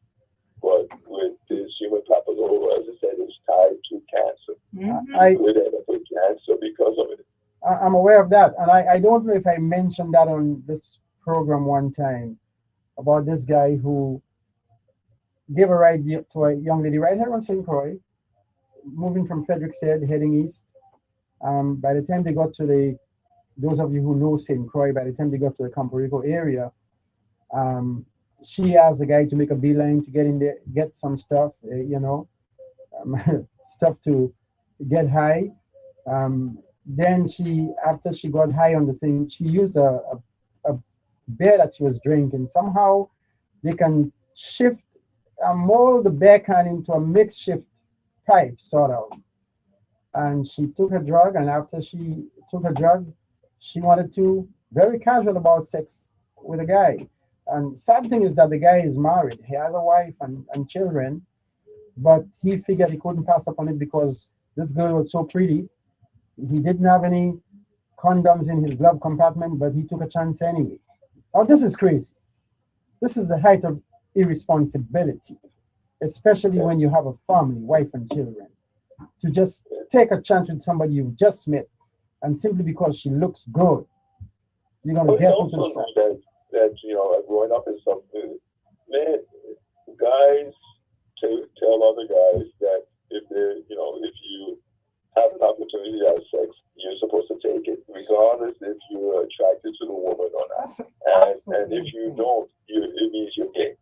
But with this human papilloma, as I said, it's tied to cancer. You I, Hmm. could end up with cancer because of it. I'm aware of that, and I don't know if I mentioned that on this program one time about this guy who gave a ride to a young lady right here on St. Croix, moving from Frederickstead, heading east. By the time they got to those of you who know St. Croix, by the time they got to the Campo Rico area, um, she asked the guy to make a beeline to get in there, get some stuff, stuff to get high. Then after she got high on the thing, she used a beer that she was drinking. Somehow they can shift, mold the beer can into a makeshift pipe, sort of. And she took her drug, and after she took her drug, she wanted to very casual about sex with a guy. And sad thing is that the guy is married. He has a wife and children, but he figured he couldn't pass up on it because this girl was so pretty. He didn't have any condoms in his glove compartment, but he took a chance anyway. Oh, this is crazy. This is the height of irresponsibility, especially Yeah. when you have a family, wife, and children. To just take a chance with somebody you've just met, and simply because she looks good, you're gonna But you get into the also know side. that growing up in something, man, guys to tell other guys that if you have an opportunity to have sex, you're supposed to take it, regardless if you're attracted to the woman or not. That's And absolutely if you insane. don't, it means you're gay.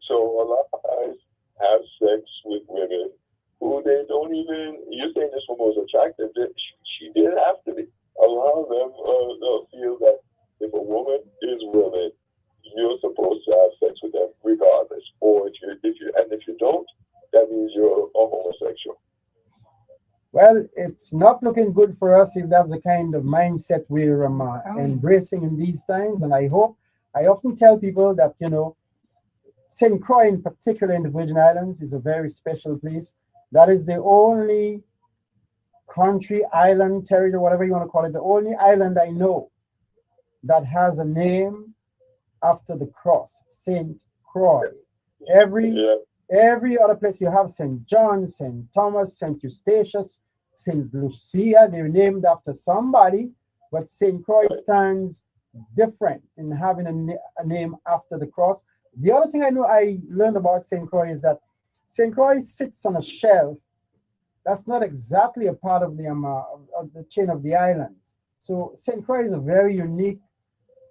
So a lot of guys have sex with women who they don't even. You saying this woman was attractive? She didn't have to be. A lot of them feel that if a woman is willing, you're supposed to have sex with them regardless. Or if you don't, that means you're a homosexual. Well, it's not looking good for us if that's the kind of mindset we're Telling you. embracing in these times. And I often tell people that, St. Croix, in particular in the Virgin Islands, is a very special place. That is the only country, island, territory, whatever you want to call it, the only island I know that has a name after the cross, St. Croix. Every Yeah, every other place you have St. John, St. Thomas, St. Eustatius, St. Lucia, they're named after somebody, but St. Croix right. stands different in having a name after the cross. The other thing I learned about St. Croix is that St. Croix sits on a shelf that's not exactly a part of the chain of the islands. So St. Croix is a very unique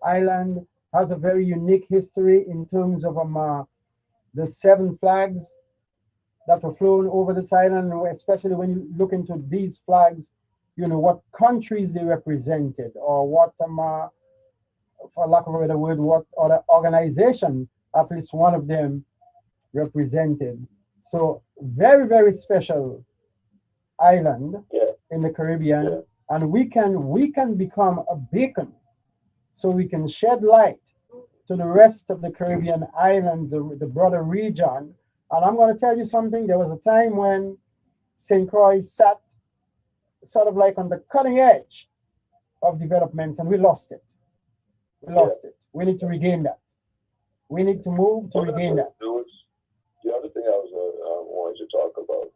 island, has a very unique history in terms of the seven flags that were flown over this island, especially when you look into these flags, what countries they represented, or what, for lack of a better word, what other organization at least one of them represented. So very, very special island Yeah, in the yeah, Caribbean, and we can become a beacon, so we can shed light to the rest of the Caribbean islands, the broader region. And I'm going to tell you something. There was a time when St. Croix sat sort of like on the cutting edge of developments, and we lost it. We yeah. lost it. We need to regain that. We need to move to One of regain the, that. there was, the other thing I was wanted to talk about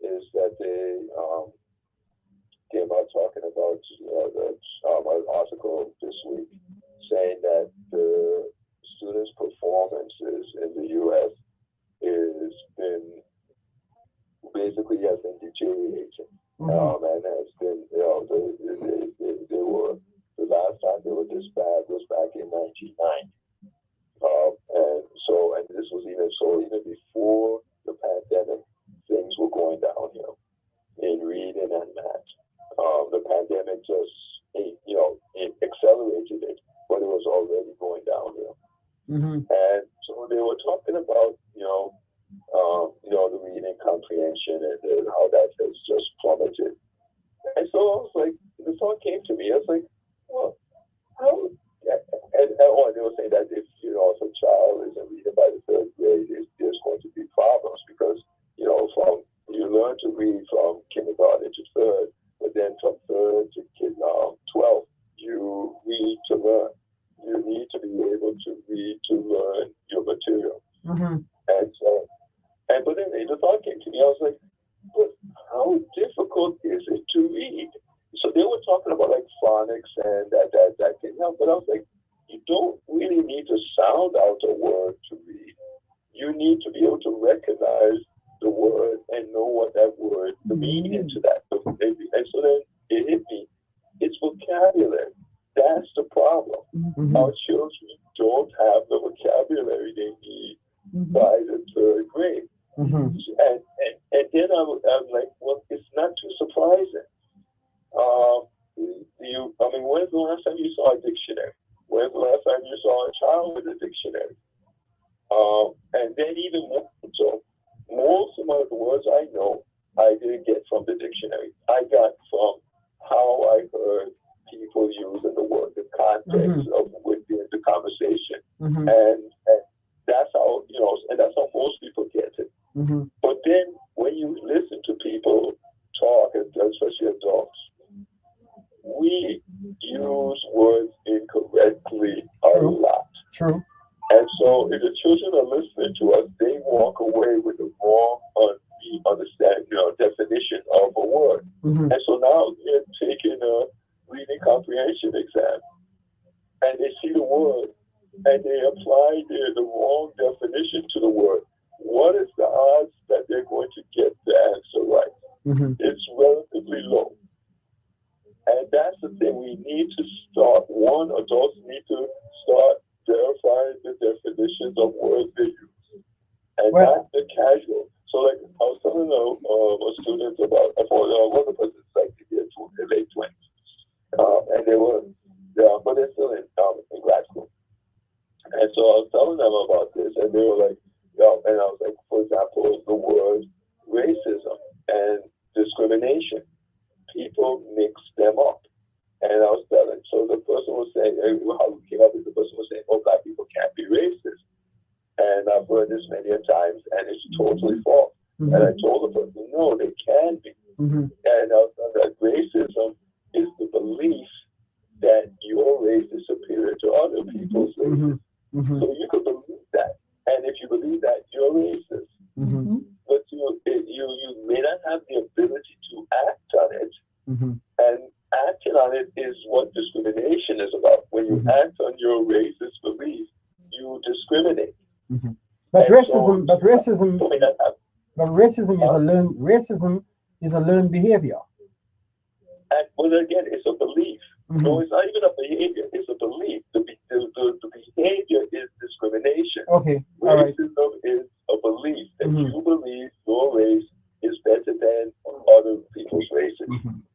is that they came out talking about an article this week saying that the students' performances in the U.S. is been basically has been deteriorating, and has been, they were, the last time they were this bad was back in 1990, and so, and this was even before the pandemic, things were going downhill in reading and math. The pandemic just, it accelerated it, but it was already going downhill. And so they were talking about, the reading comprehension and how that has just plummeted. And so I was like, the thought came to me. I was like, well, how? And they were saying that if if a child isn't reading by the third grade, there's going to be problems because from you learn to read from kindergarten to third, but then from third to 12, you read to learn. You need to be able to read to learn your material. And so, but then the thought came to me. I was like, but how difficult is it to read? So they were talking about like phonics and that can help, but I was like, you don't really need to sound out a word to read. You need to be able to recognize the word and know what that word, the meaning to that. And so then it hit me. It's vocabulary. That's the problem. Our children don't have the vocabulary they need by the third grade. And then I'm like, well, it's not too surprising. When's the last time you saw a dictionary? When's the last time you saw a child with a dictionary? And then even more so, most of the words I know, I didn't get from the dictionary. I got from how I heard people using the word, the context of within the conversation. And that's how, and that's how most people get it. But then when you listen to people talk, especially adults, we use words incorrectly a lot. True. And so if the children are listening to us, they walk away with the wrong understanding, definition of a word. And so now they're taking a reading comprehension exam, and they see the word, and they apply the wrong definition to the word. What is the odds that they're going to get the answer right? It's relatively low. And that's the thing. We need to start. Adults need to start verifying the definitions of words they use, and not the casual. So, like I was telling a student about, one of the persons like their late 20s, and they were, but they're still in grad school. And so I was telling them about this, and they were like, and I was like, for example, the word racism and discrimination, people mix them up. And I was telling, so the person was saying, how we came up with the person was saying, black people can't be racist. And I've heard this many a times, and it's totally false. And I told the person, no, they can be. And I was telling that racism is the belief that your race is superior to other people's races. So you could believe that. And if you believe that, you're racist. But you may not have the ability to act on it. And acting on it is what discrimination is about. When you act on your racist belief, you discriminate. But racism is a learned behavior. And well, again, it's a belief. No, it's not even a behavior. It's a belief. The behavior is discrimination. Okay. All right. Racism is a belief that you believe your race is better than other people's races.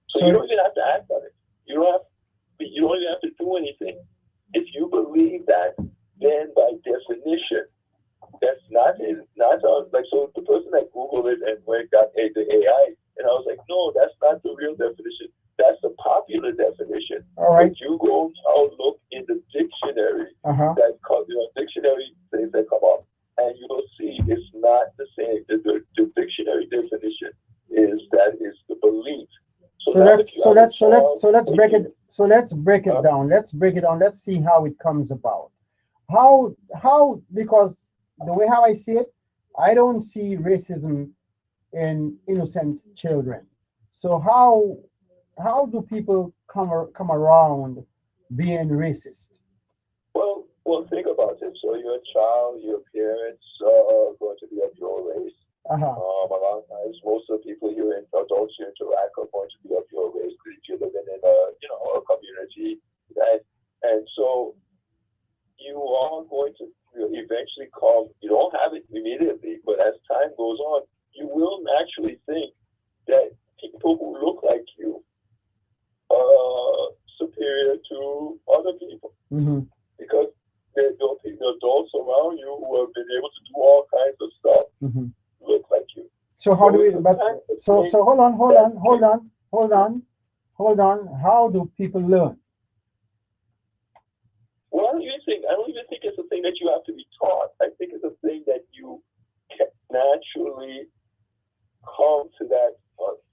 So you don't even have to act on it. You don't even have to do anything. If you believe that, then by definition, that's not like, so the person that Googled it and went got the AI, and I was like, no, that's not the real definition. That's the popular definition. All right. If you go now look in the dictionary, dictionary things that come up, and you will see it's not the same. The dictionary definition is the belief. Let's break it down. Let's see how it comes about. How because the way how I see it, I don't see racism in innocent children. So how do people come around being racist? Well, Well, think about it. So you're a child, your parents are going to be of your race. Uh-huh. A lot of times, most of the people adults you interact are going to be of your race if you're living in a community, and so you are going to eventually come. You don't have it immediately, but as time goes on, you will naturally think that people who look like you are superior to other people Mm-hmm. because the adults around you who have been able to do all kinds of stuff Mm-hmm. look like you. So how do we? it's a But kind of so thing so hold on, hold that on, hold on, hold on, hold on. How do people learn? Well, I don't even think it's a thing that you have to be taught. I think it's a thing that you can naturally come to that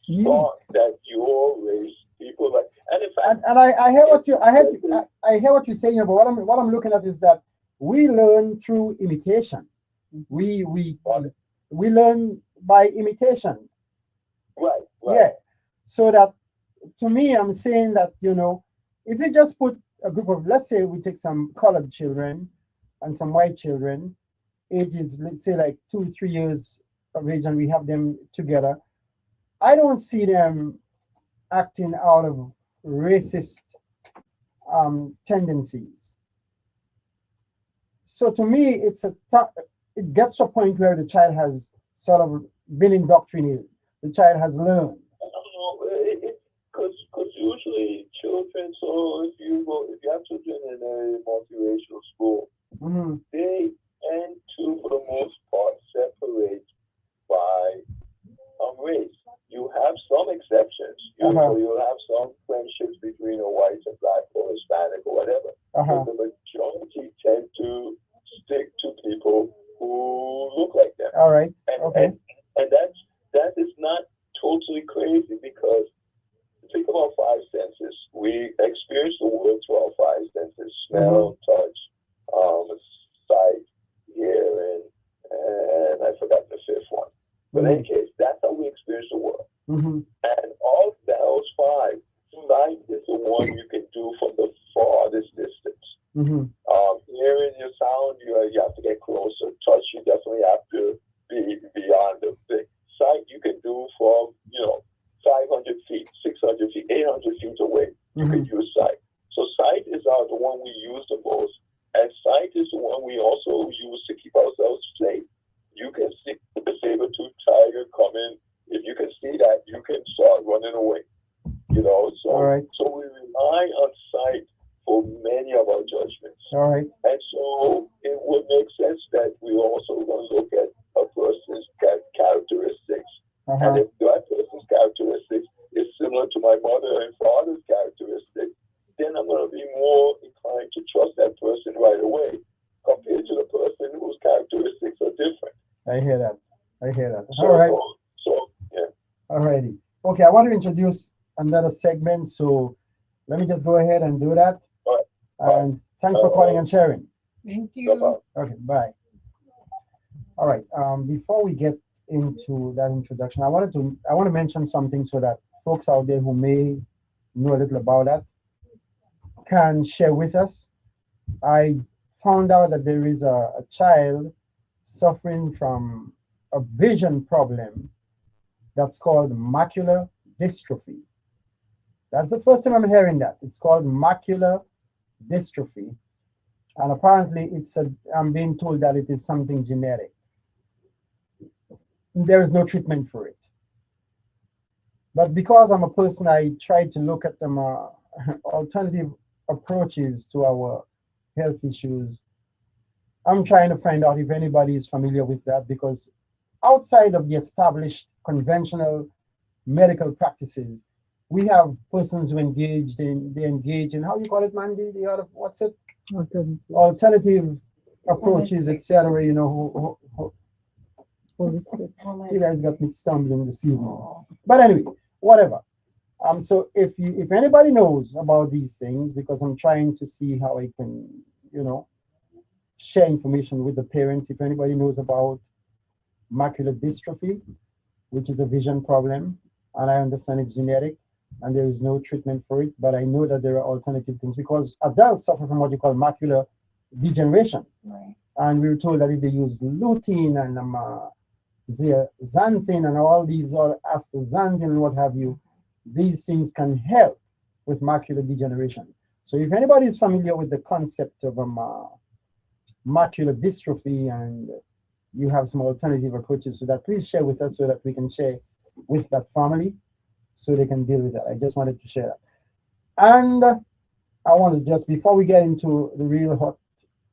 You thought that your race, people like, and in fact, and I hear what you it's I hear what you're saying here, but what I'm looking at is that we learn through imitation. We we we learn by imitation. right, right. Yeah. So that to me, I'm saying that if you just put a group of, let's say we take some colored children and some white children, ages let's say like 2 3 years of age, and we have them together, I don't see them acting out of racist tendencies. So to me, it gets to a point where the child has sort of been indoctrinated. The child has learned. I don't know, because usually children. So if you have children in a multiracial school, Mm-hmm. they tend to, for the most part, separate by race. You have some exceptions. Uh-huh. So you'll have some friendships between a white and black or Hispanic or whatever. But Uh-huh. the majority tend to stick to people who look like them. All right. And Okay. that is not totally crazy because think about five senses. We experience the world through our five senses: Mm-hmm. smell, touch, sight, hearing, and I forgot the fifth one. But in Mm-hmm. any case, that's how we experience the world. Mm-hmm. And of those five, sight is the one you can do from the farthest distance. Mm-hmm. Hearing your sound, you have to get closer. Touch, you definitely have to be beyond the thing. Sight, you can do from 500 feet, 600 feet, 800 feet away. You Mm-hmm. can use sight. So sight is the one we use the most, and sight is the one we also use to keep ourselves safe. You can see the saber-toothed tiger coming. If you can see that, you can start running away. All right. So we rely on sight for many of our judgments. All right. And so it would make sense that we also going to look at a person's characteristics. And Uh-huh. if that person's characteristics is similar to my mother and father's characteristics, then I'm going to be more inclined to trust that person right away compared to the person whose characteristics are different. I hear that. I hear that. So, All right. yeah. All righty. Okay, I want to introduce another segment, so let me just go ahead and do that. All right. And thanks for calling and sharing. Thank No you. problem. Okay, bye. All right. Before we get into that introduction, I want to mention something so that folks out there who may know a little about that can share with us. I found out that there is a child suffering from a vision problem that's called macular dystrophy. That's the first time I'm hearing that. It's called macular dystrophy. And apparently I'm being told that it is something genetic. There is no treatment for it. But because I'm a person, I try to look at them alternative approaches to our health issues. I'm trying to find out if anybody is familiar with that, because outside of the established conventional medical practices, we have persons who they engage in, how you call it, Mandy? The other, what's it? Alternative approaches, etc. You guys got me stumbling this evening. But anyway, whatever. So if anybody knows about these things, because I'm trying to see how I can, share information with the parents. If anybody knows about macular dystrophy, which is a vision problem, and I understand it's genetic and there is no treatment for it, but I know that there are alternative things, because adults suffer from what you call macular degeneration. Right. And we were told that if they use lutein and zeaxanthin and all these other astaxanthin and what have you, these things can help with macular degeneration. So if anybody is familiar with the concept of macular dystrophy and you have some alternative approaches to that, please share with us so that we can share with that family so they can deal with that. I just wanted to share that. And I want to just, before we get into the real hot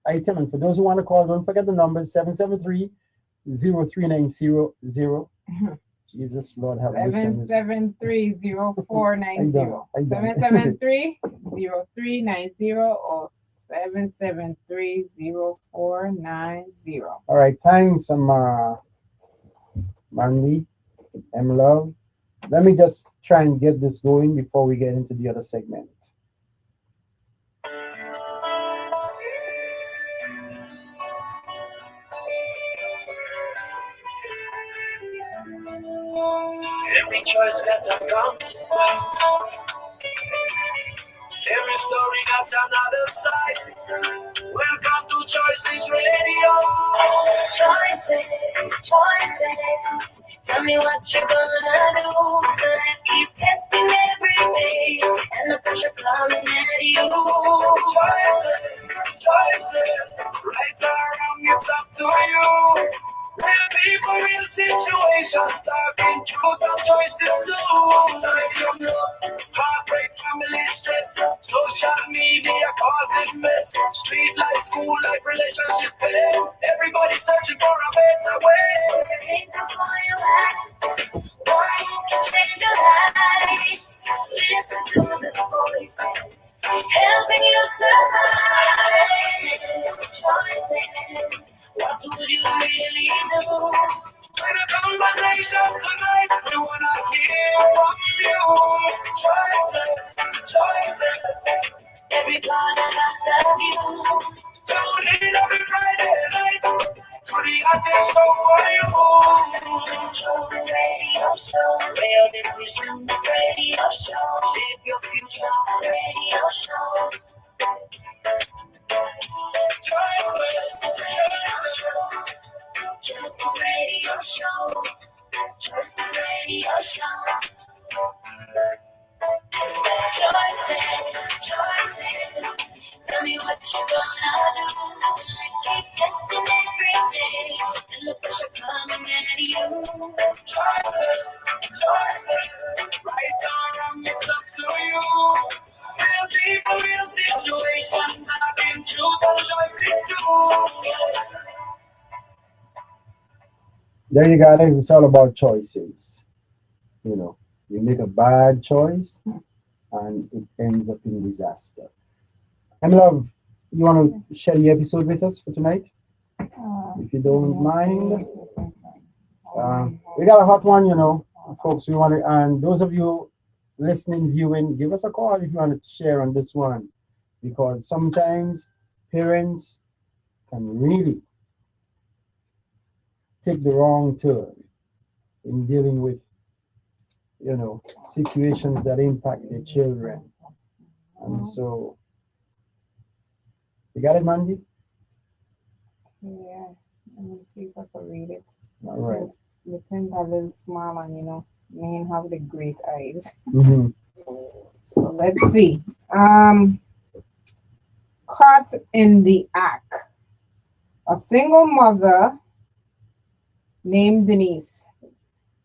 item, and for those who want to call, don't forget the numbers 773-03900. Jesus, Lord have mercy. 773-0490. 773-0390 or 773-0490. All right, thanks, Mandy, Love. Let me just try and get this going before we get into the other segment. Every choice got a consequence. Every story got another side. Welcome to Choices Radio. Choices, choices. Tell me what you're gonna do. Life keep testing every day, and the pressure coming at you. Choices, choices. Right or wrong, it's up to you. Real people, real situations, talking truth and choices too. Like your love, heartbreak, family stress, social media causing mess, street life, school life, relationship pain. Everybody searching for a better way. Think of where you at. One can change your life. Listen to the voices helping you survive. Choices, choices. What would you really do? In a conversation tonight, we wanna hear from you. Choices, choices. Every part of you. Tune in every Friday night to the hottest show for you. Choices Radio Show. Real decisions Radio Show. Live your future. Radio Show. Choices Radio Show. Choices Radio Show. Choices Radio Show. Choices, choices. Tell me what you're gonna do. Life keep testing every day, and the pressure coming at you. choices, choices. Right or wrong, it's up to you. Real people, real situations, talking truth and choices too. There you got it. It's all about choices. You know, you make a bad choice and it ends up in disaster. Love, you want to share the episode with us for tonight? If you don't mind. We got a hot one, you know, folks. We want to, and those of you listening, viewing, give us a call if you want to share on this one, because sometimes parents can really take the wrong turn in dealing with, you know, situations that impact their children. And so, you got it, Mandy? Yeah. Let me see if I can read it. All right. The print a little small and me have the great eyes. Mm-hmm. So let's see. Caught in the act. A single mother named Denise.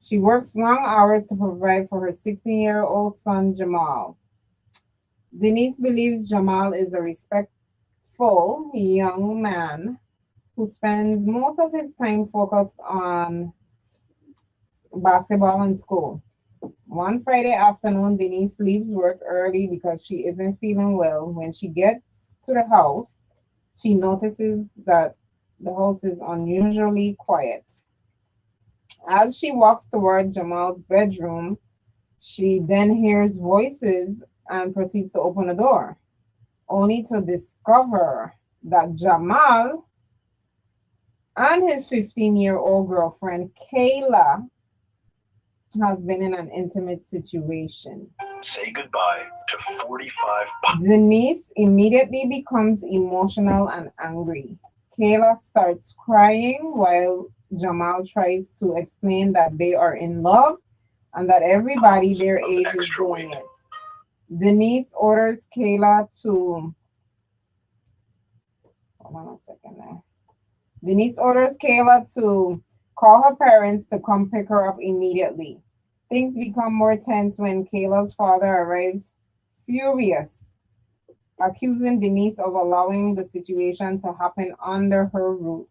She works long hours to provide for her 16-year-old son, Jamal. Denise believes Jamal is a respectful young man who spends most of his time focused on basketball and school. One Friday afternoon, Denise leaves work early because she isn't feeling well. When she gets to the house, she notices that the house is unusually quiet. As she walks toward Jamal's bedroom, she then hears voices and proceeds to open the door, only to discover that Jamal and his 15-year-old girlfriend, Kayla, has been in an intimate situation. say goodbye to 45 Denise immediately becomes emotional and angry. Kayla starts crying while Jamal tries to explain that they are in love and that everybody their of age is extra doing weight. it. Denise orders Kayla to hold on a second there. Denise orders Kayla to call her parents to come pick her up immediately. Things become more tense when Kayla's father arrives, furious, accusing Denise of allowing the situation to happen under her roof.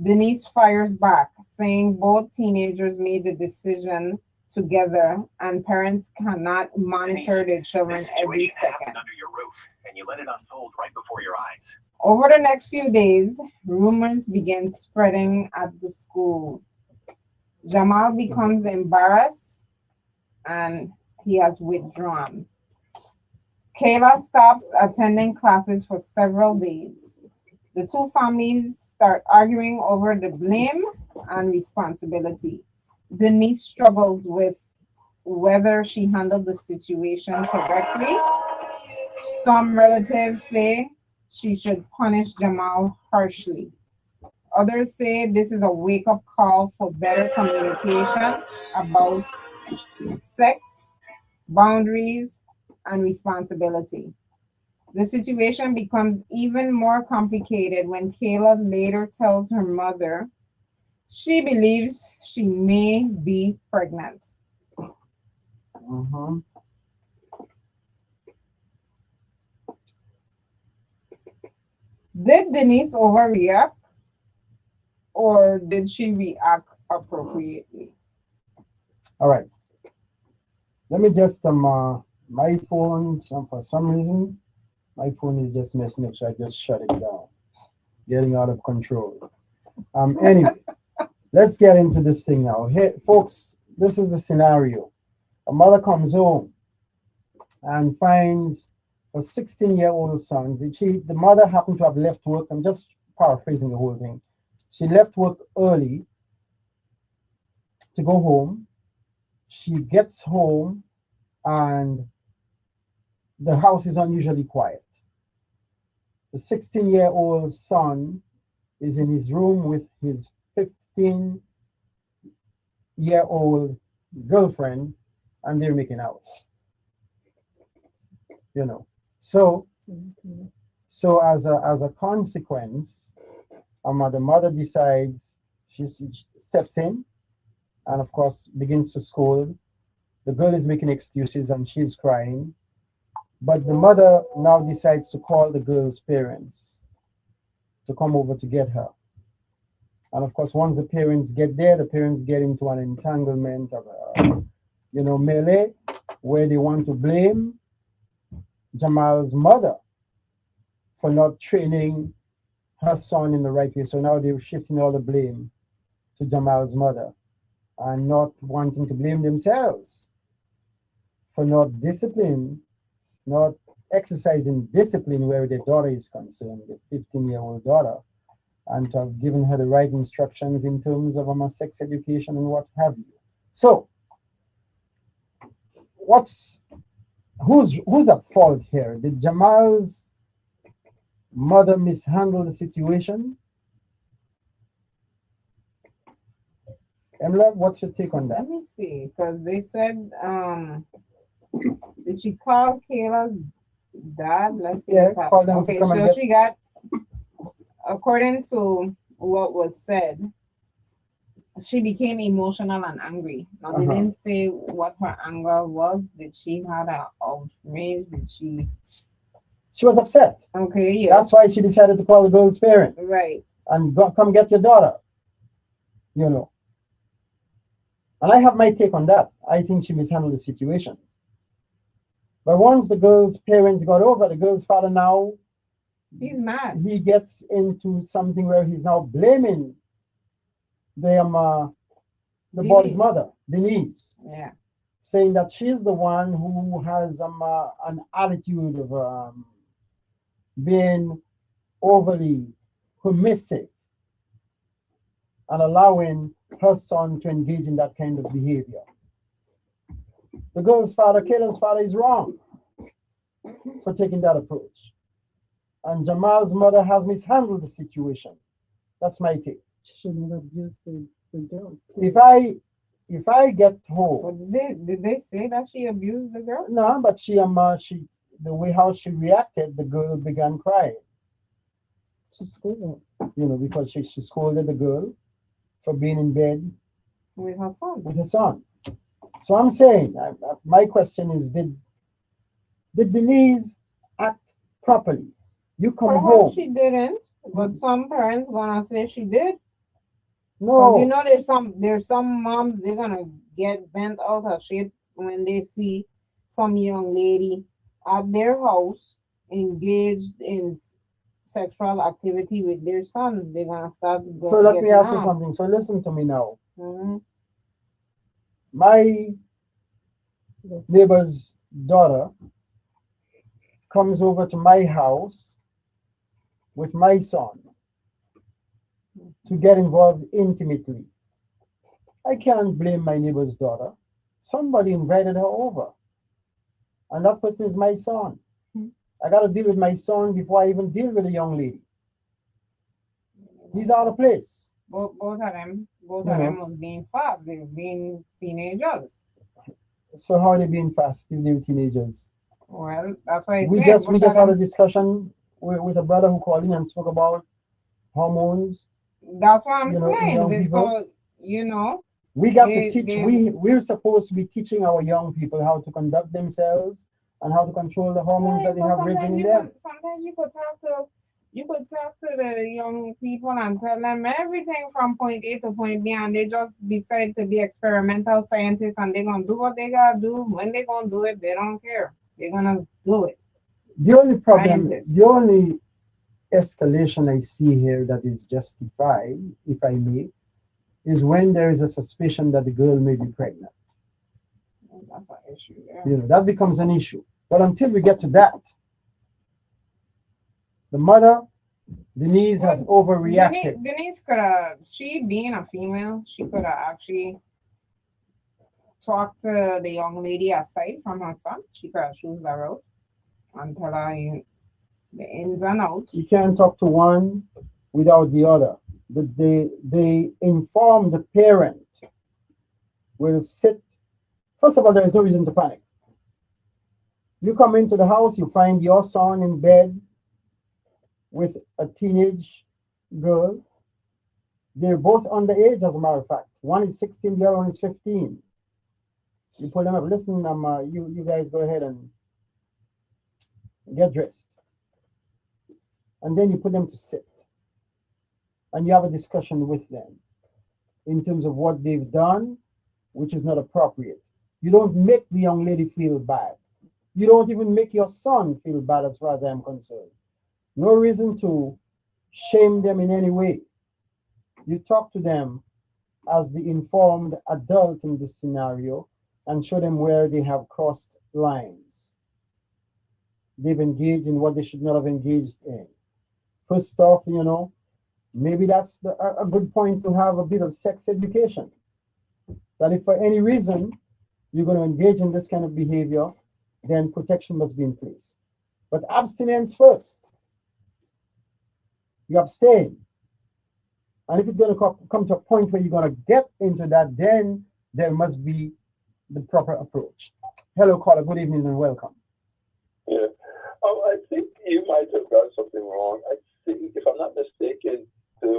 Denise fires back, saying both teenagers made the decision together and parents cannot monitor their children This every situation happened second. under your roof, and you let it unfold right before your eyes. Over the next few days, rumors begin spreading at the school. Jamal becomes embarrassed and he has withdrawn. Kayla stops attending classes for several days. The two families start arguing over the blame and responsibility. Denise struggles with whether she handled the situation correctly. Some relatives say she should punish Jamal harshly. Others say this is a wake up call for better communication about sex, boundaries, and responsibility. The situation becomes even more complicated when Kayla later tells her mother she believes she may be pregnant. Mhm. Did Denise overreact or did she react appropriately? All right. Let me just my phone. For some reason, my phone is just messing up, so I just shut it down. Getting out of control. Anyway, let's get into this thing now. Hey, folks, this is a scenario. A mother comes home and finds a 16-year-old son. The mother happened to have left work. I'm just paraphrasing the whole thing. She left work early to go home. She gets home and the house is unusually quiet. The 16-year-old son is in his room with his 15-year-old girlfriend and they're making out. You know. So as a consequence, the mother decides she steps in and of course begins to scold. The girl is making excuses and she's crying. But the mother now decides to call the girl's parents to come over to get her. And of course, once the parents get there, the parents get into an entanglement of melee where they want to blame Jamal's mother for not training her son in the right way. So now they're shifting all the blame to Jamal's mother and not wanting to blame themselves for not exercising discipline where their daughter is concerned, the 15-year-old daughter, and to have given her the right instructions in terms of sex education and what have you. So, who's at fault here? Did Jamal's mother mishandle the situation? Emla, what's your take on that? Let me see, because they said, did she call Kayla's dad? Let's see. Yeah, what's call them happening. to Okay, come and so get. she got, according to what was said, she became emotional and angry. Now, they didn't say what her anger was. Did she have an outrage? Did she? She was upset. Okay, yeah. That's why she decided to call the girl's parents. Right. And come get your daughter. You know. And I have my take on that. I think she mishandled the situation. But once the girl's parents got over, the girl's father now, he's mad. He gets into something where he's now blaming the boy's mother, Denise. Yeah. Saying that she's the one who has an attitude of being overly permissive and allowing her son to engage in that kind of behavior. The girl's father, Kayla's father, is wrong for taking that approach. And Jamal's mother has mishandled the situation. That's my take. She shouldn't have abused the girl. If I get home, But did they say that she abused the girl? no, but she the way how she reacted, the girl began crying. She scolded her. Because she scolded the girl for being in bed With her son. with her son. So I'm saying, my question is, did Denise act properly? You come Perhaps home. she didn't, but some parents gonna say she did. No, There's some moms, they're gonna get bent out of shape when they see some young lady at their house engaged in sexual activity with their son. They're gonna start so let me ask you mad. something. So listen to me now. Mhm. My neighbor's daughter comes over to my house with my son to get involved intimately. I can't blame my neighbor's daughter. Somebody invited her over, and that person is my son. I got to deal with my son before I even deal with the young lady. He's out of place. Both of them You was being fast. They were being teenagers. So how are they being fast if they're teenagers? Well, that's why I We said just both of had a them. discussion with a brother who called in and spoke about hormones. That's what I'm in saying. young people. So We got to they- teach. they- We're supposed to be teaching our young people how to conduct themselves and how to control the hormones that they but have raging in them. sometimes you could talk to the young people and tell them everything from point A to point B, and they just decide to be experimental scientists, and they're gonna do what they gotta do. When they're gonna do it, they don't care. They're gonna do it. The only problem, Scientists. the only escalation I see here that is justified, if I may, is when there is a suspicion that the girl may be pregnant. That's an issue. Yeah. That becomes an issue. But until we get to that, the mother, Denise, has overreacted. Denise could have, she being a female, she could have actually talked to the young lady aside from her son. She could have choose the route and tell her the ins and outs. You can't talk to one without the other. They inform the parent will sit. First of all, there is no reason to panic. You come into the house, you find your son in bed with a teenage girl. They're both underage, as a matter of fact. One is 16, the other one is 15. You pull them up. Listen, you guys go ahead and get dressed. And then you put them to sit. And you have a discussion with them in terms of what they've done, which is not appropriate. You don't make the young lady feel bad. You don't even make your son feel bad, as far as I'm concerned. No reason to shame them in any way. You talk to them as the informed adult in this scenario and show them where they have crossed lines. They've engaged in what they should not have engaged in. First off, maybe that's a good point to have a bit of sex education. That if for any reason you're going to engage in this kind of behavior, then protection must be in place. But abstinence first. You abstain. And if it's going to come to a point where you're going to get into that, then there must be the proper approach. Hello, caller. Good evening and welcome. Yeah. I think you might have got something wrong. I think, if I'm not mistaken, the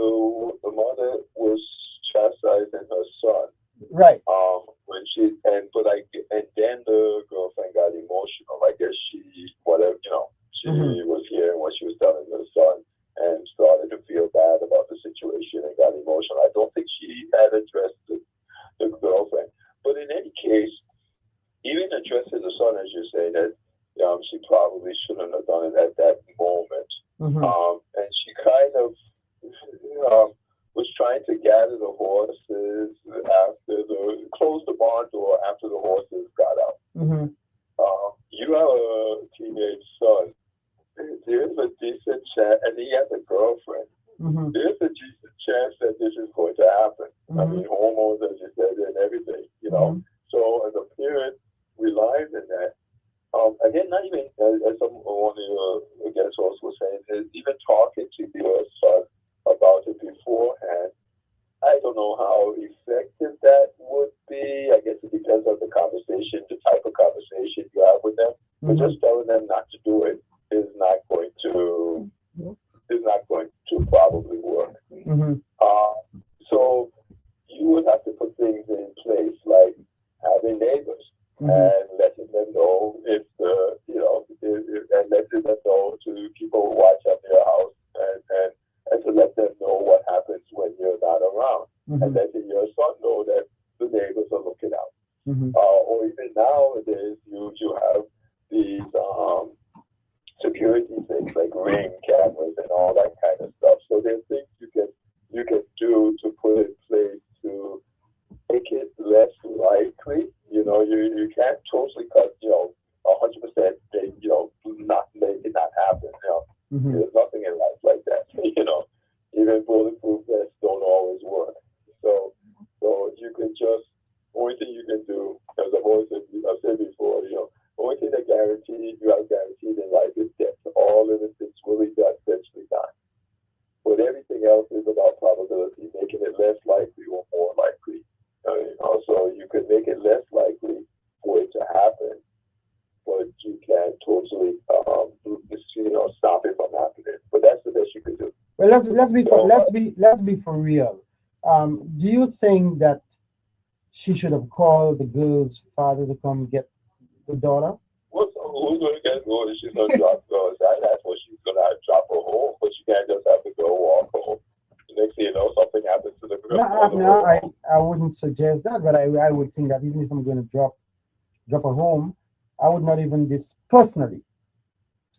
mother was chastising her son. Right. When and then the girlfriend got emotional. I guess she was hearing what she was telling her son and started to feel bad about the situation and got emotional. I don't think she had addressed the girlfriend. But in any case, even addressing the son, as you say, that she probably shouldn't have done it at that moment. And she kind of was trying to gather the horses close the barn door after the horses got out. You have a teenage son. There's a decent chance, and he has a girlfriend. There's a decent chance that this is going to happen. I mean, hormones, as you said, and everything, So as a parent, we But just telling them not to do it is not going to probably work. So you would have to put things in place like having neighbors and letting them know if the and letting them know to people watch at their house and to let them know what happens when you're not around and letting your son know that the neighbors are looking out. Or even nowadays you have these security things like ring cameras and all that kind of stuff. So there's things you can do to put in place to make it less likely. You can't totally cut 100% not make it not happen. There's nothing in life like that. Even bulletproof vests don't always work. So you can just only thing you can do, as I've said before, only thing that you have guaranteed in life is death. All of it is really done, eventually done. But everything else is about probability, making it less likely or more likely. So you can make it less likely for it to happen, but you can't totally stop it from happening. But that's the best you can do. Well, let's be for real. Do you think that she should have called the girl's father to come get the daughter? Who's going to get her? She's going to drop her. That's what she's going to drop her home, but she can't just have to go walk home. The next thing you know, something happens to the girl. No, I wouldn't suggest that, but I would think that even if I'm going to drop her home, I would not even personally.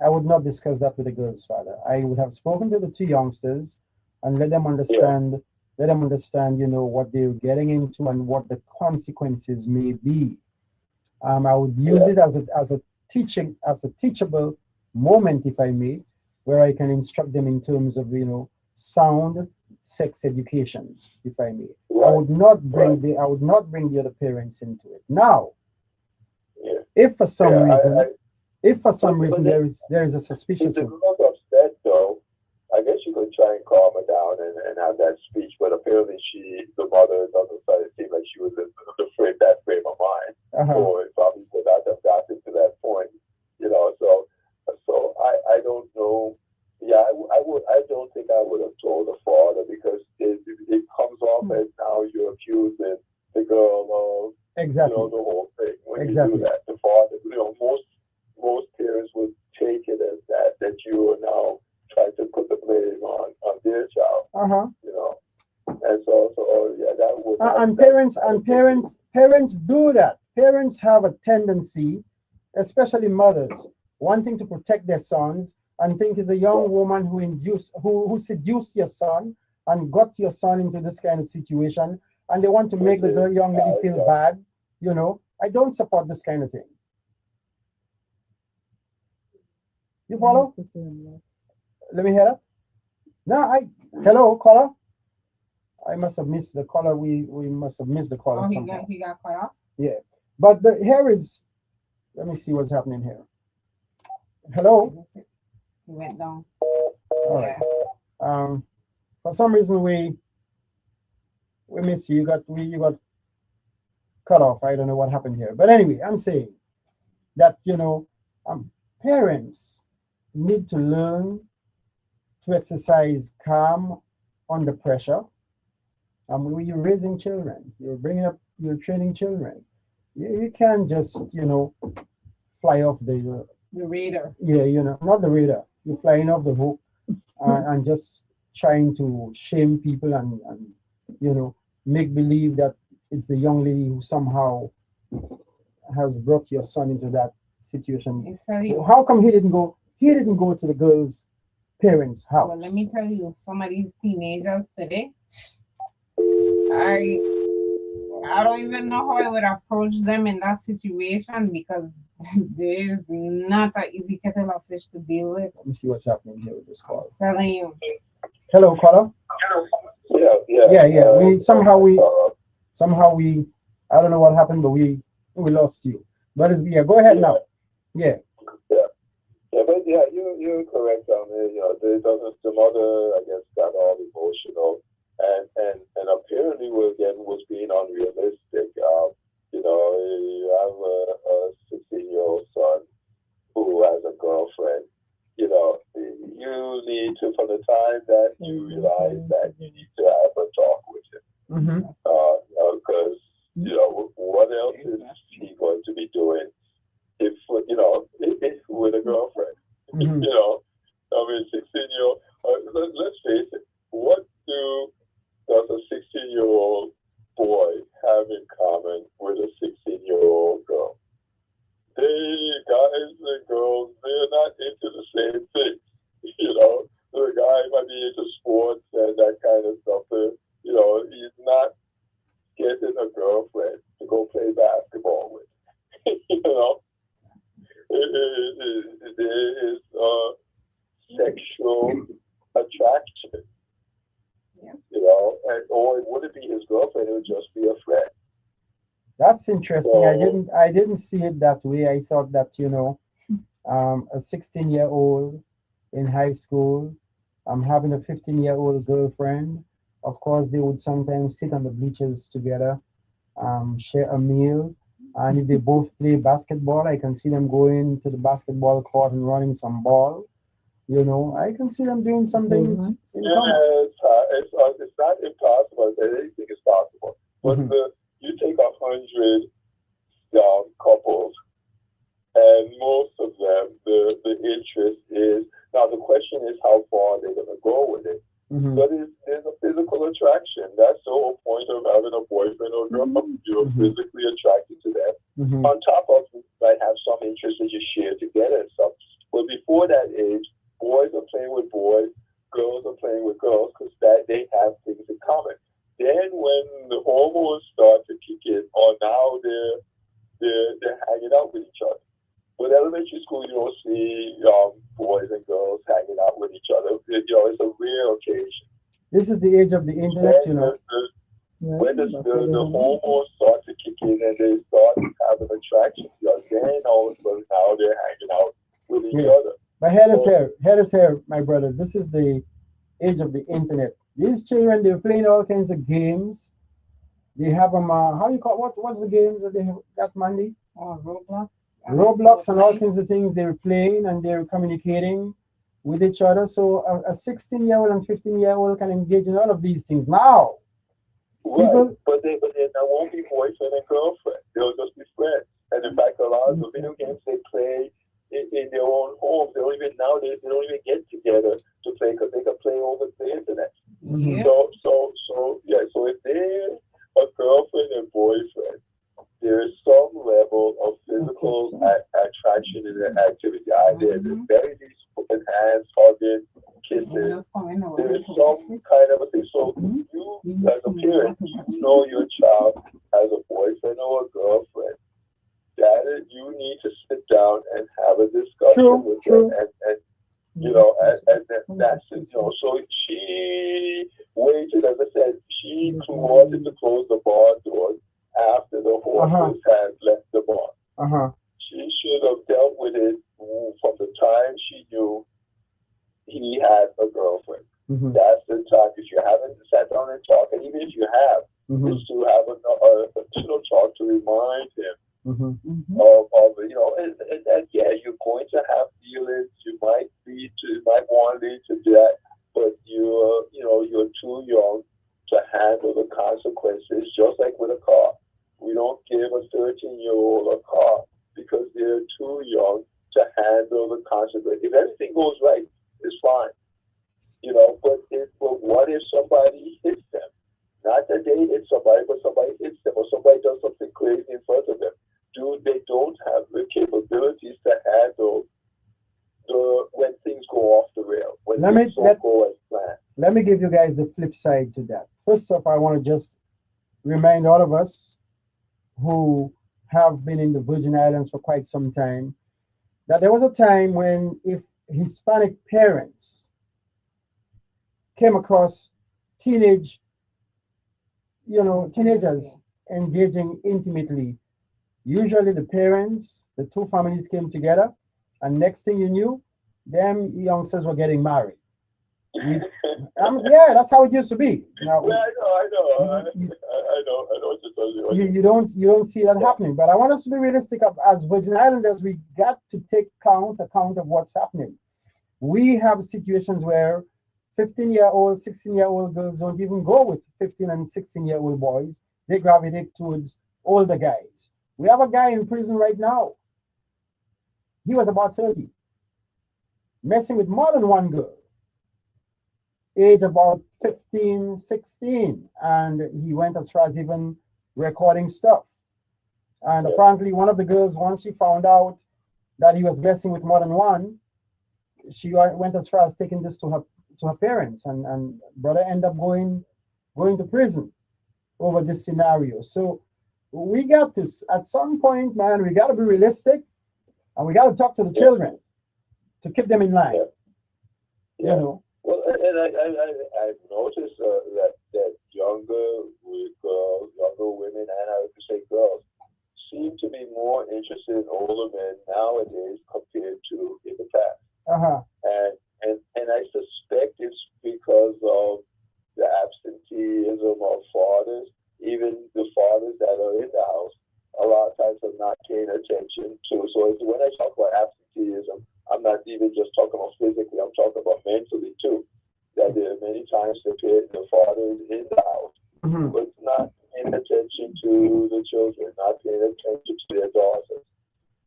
I would not discuss that with the girl's father. I would have spoken to the two youngsters and let them understand. Yeah. Let them understand, what they're getting into and what the consequences may be. I would use it as a teachable moment, if I may, where I can instruct them in terms of, sound sex education, if I may. Right. I would not bring the other parents into it. Now, if for some reason there is a suspicious. If the girl's upset, though, I guess you could try and calm her down and have that speech. But apparently, the mother doesn't seem like she was in that frame of mind, or it probably would not have gotten to that point. So I don't know. Yeah, I don't think I would have told the father because it comes off as now you're accusing the girl of exactly the whole thing. When exactly. You do that, the father, most parents would take it as that you are now trying to put the blame on their child. And so yeah, that would. Parents do that. Parents have a tendency, especially mothers, wanting to protect their sons and think it's a young woman who seduced your son and got your son into this kind of situation, and they want to make the young lady feel bad. I don't support this kind of thing. You follow? Let me hear that. No, hello, caller. I must have missed the caller. We must have missed the caller. Oh, he got cut off? Yeah. But here is, let me see what's happening here. Hello? He went down. All right. For some reason we missed you. You got cut off. I don't know what happened here. But anyway, I'm saying that, parents need to learn to exercise calm under pressure. When you're raising children, you're training children. You can't just, fly off the radar. Yeah, not the radar. You're flying off the hook and just trying to shame people and make believe that it's the young lady who somehow has brought your son into that situation. How come he didn't go to the girl's parents' house? Well, let me tell you, some of these teenagers today, I don't even know how I would approach them in that situation because there is not an easy kettle of fish to deal with. Let me see what's happening here with this call. I'm telling you. Hello, caller. Yeah. Somehow we I don't know what happened, but we lost you. But go ahead now. Yeah. But you're correct on it. The mother, I guess, got all emotional and apparently was being unrealistic. You have a 16-year-old son, time that you realize that you need to have a talk with him. Mm-hmm. Because what else is he going to be doing if if with a girlfriend? Mm-hmm. I mean, 16-year-old. Let's face it. What does a 16-year-old boy have in common with a 16-year-old girl? They guys and girls, they're not into the same things. The guy might be into sports and that kind of stuff. He's not getting a girlfriend to go play basketball with. There is sexual attraction. Yeah. Or it wouldn't be his girlfriend; it would just be a friend. That's interesting. I So, didn't see it that way. I thought that, a 16-year-old in high school, having a 15-year-old girlfriend. Of course, they would sometimes sit on the bleachers together, share a meal. And if they both play basketball, I can see them going to the basketball court and running some ball. I can see them doing some things in common. it's not impossible. Anything is possible. But Mhm. You take 100 couples, and most of them, the interest is now. The question is how far they're going to go with it. Mhm. But there's a physical attraction. That's the whole point of having a boyfriend or girlfriend. You're Mhm. physically attracted to them. Mhm. On top of you might have some interest that you share together and stuff. But before that age, boys are playing with boys, girls are playing with girls because that they have things in common. Then when the hormones start to kick in, or now they're hanging out with each other. With elementary school, you don't see boys and girls hanging out with each other. It's a rare occasion. This is the age of the internet, Then when the hormones start to kick in and they start having attraction, then all of a sudden now they're hanging out with each Yeah. other. But head is here, my brother. This is the age of the internet. These children, they're playing all kinds of games. They have them. How you call what's the games that they have got, Mandy? Or Roblox. Roblox and all kinds of things. They're playing and they're communicating with each other. So a 16-year-old and 15-year-old can engage in all of these things now. Right, People, but then there won't be boyfriend and girlfriend. They'll just be friends. And in fact, a lot of the video games they play in their own homes. They don't even nowadays. They don't even get together to play because they can play over the internet. Yeah. So if they're a girlfriend and boyfriend, there is some level of physical attraction in the activity. There's very least putting hands, hugging, kissing. There is some kind of a thing. So you, as a parent, you know your child has a boyfriend or a girlfriend. That you need to sit down and have a discussion with them, and that's it. So she waited, as I said, she wanted to close the barn doors after the horses had left the barn. She should have dealt with it from the time she knew he had a girlfriend. That's the time. If you haven't sat down and talked, and even if you have, is to have a talk to remind him and yeah, you're going to have feelings. You might want to lead to that, but you're too young to handle the consequences. Just like with a car, we don't give a 13-year-old a car because they're too young to handle the consequences. If everything goes right, it's fine, But what if somebody hits them? Not that they hit somebody, but somebody hits them, or somebody does something crazy in front of them. They don't have the capabilities to handle when things go off the rail, when things don't go as planned. Let me give you guys the flip side to that. First off, I want to just remind all of us who have been in the Virgin Islands for quite some time that there was a time when if Hispanic parents came across teenagers engaging intimately, usually the parents, the two families came together, and next thing you knew, them youngsters were getting married. Yeah, that's how it used to be. Now, I know what you're talking about. You don't see that happening. But I want us to be realistic. As Virgin Islanders, we got to take account of what's happening. We have situations where 15-year-old, 16-year-old girls don't even go with 15 and 16-year-old boys. They gravitate towards older guys. We have a guy in prison right now. He was about 30, messing with more than one girl, age about 15, 16, and he went as far as even recording stuff. And apparently one of the girls, once she found out that he was messing with more than one, she went as far as taking this to her parents, and brother ended up going to prison over this scenario. So we got to, at some point, man, we got to be realistic, and we got to talk to the children to keep them in line. You know. Well, and I've noticed that younger girls, younger women, and I would say girls, seem to be more interested in older men nowadays compared to in the past. And I suspect it's because of the absenteeism of fathers. Even the fathers that are in the house, a lot of times are not paying attention to. So when I talk about absenteeism, I'm not even just talking about physically, I'm talking about mentally too. That there are many times the father is in the house, but not paying attention to the children, not paying attention to their daughters.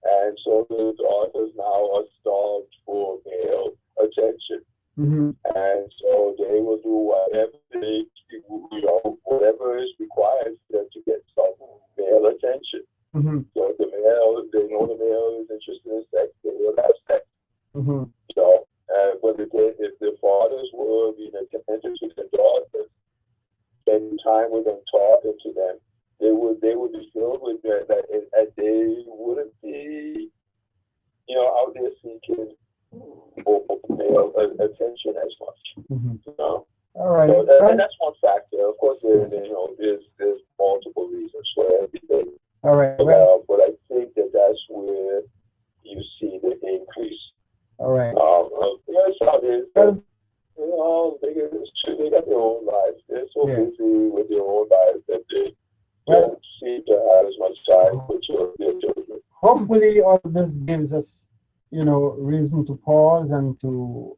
And so the daughters now are starved for male attention. And so they will do whatever whatever is required for them to get some male attention. So the male, they know the male is interested in sex, they will have sex. So, but again, if the fathers were being attentive to their daughters, spending time with them, talking to them, they would be filled with that, and they wouldn't be, out there seeking male attention as much. All right. So and that's one factor. Of course, there's multiple reasons for everything. All right. But I think that's where you see the increase. All right. They got their own lives. They're so busy with their own lives that they don't seem to have as much time with their children. Hopefully, all this gives us, reason to pause and to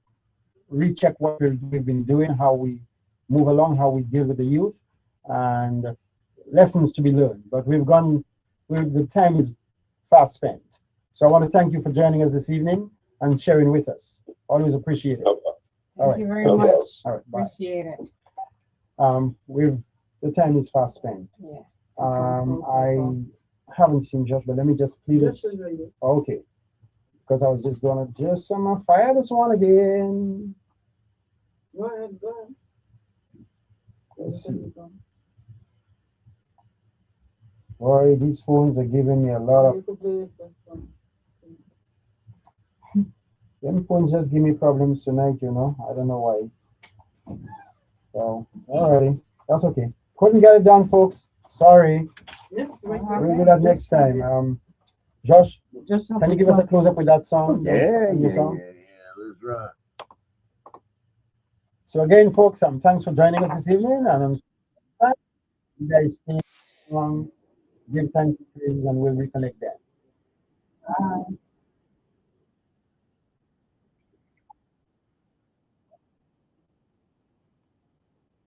recheck what we've been doing, how we move along, how we deal with the youth, and lessons to be learned. But the time is fast spent. So I want to thank you for joining us this evening and sharing with us. Always appreciate it. Thank you very much. All right, bye. Appreciate it. The time is fast spent. Yeah. I haven't seen Josh, but let me just play this. Okay. Because I was just gonna fire this one again. Go ahead. Let's see. Boy, these phones are giving me a lot of. Them phones just give me problems tonight, I don't know why. So, alrighty, that's okay. Couldn't get it done, folks. Sorry. We'll do that next time. Josh, can you give us a close up with that song? Yeah. Let's rock. So again, folks, thanks for joining us this evening, and you guys stay strong, give thanks and praises, and we'll reconnect then. Bye.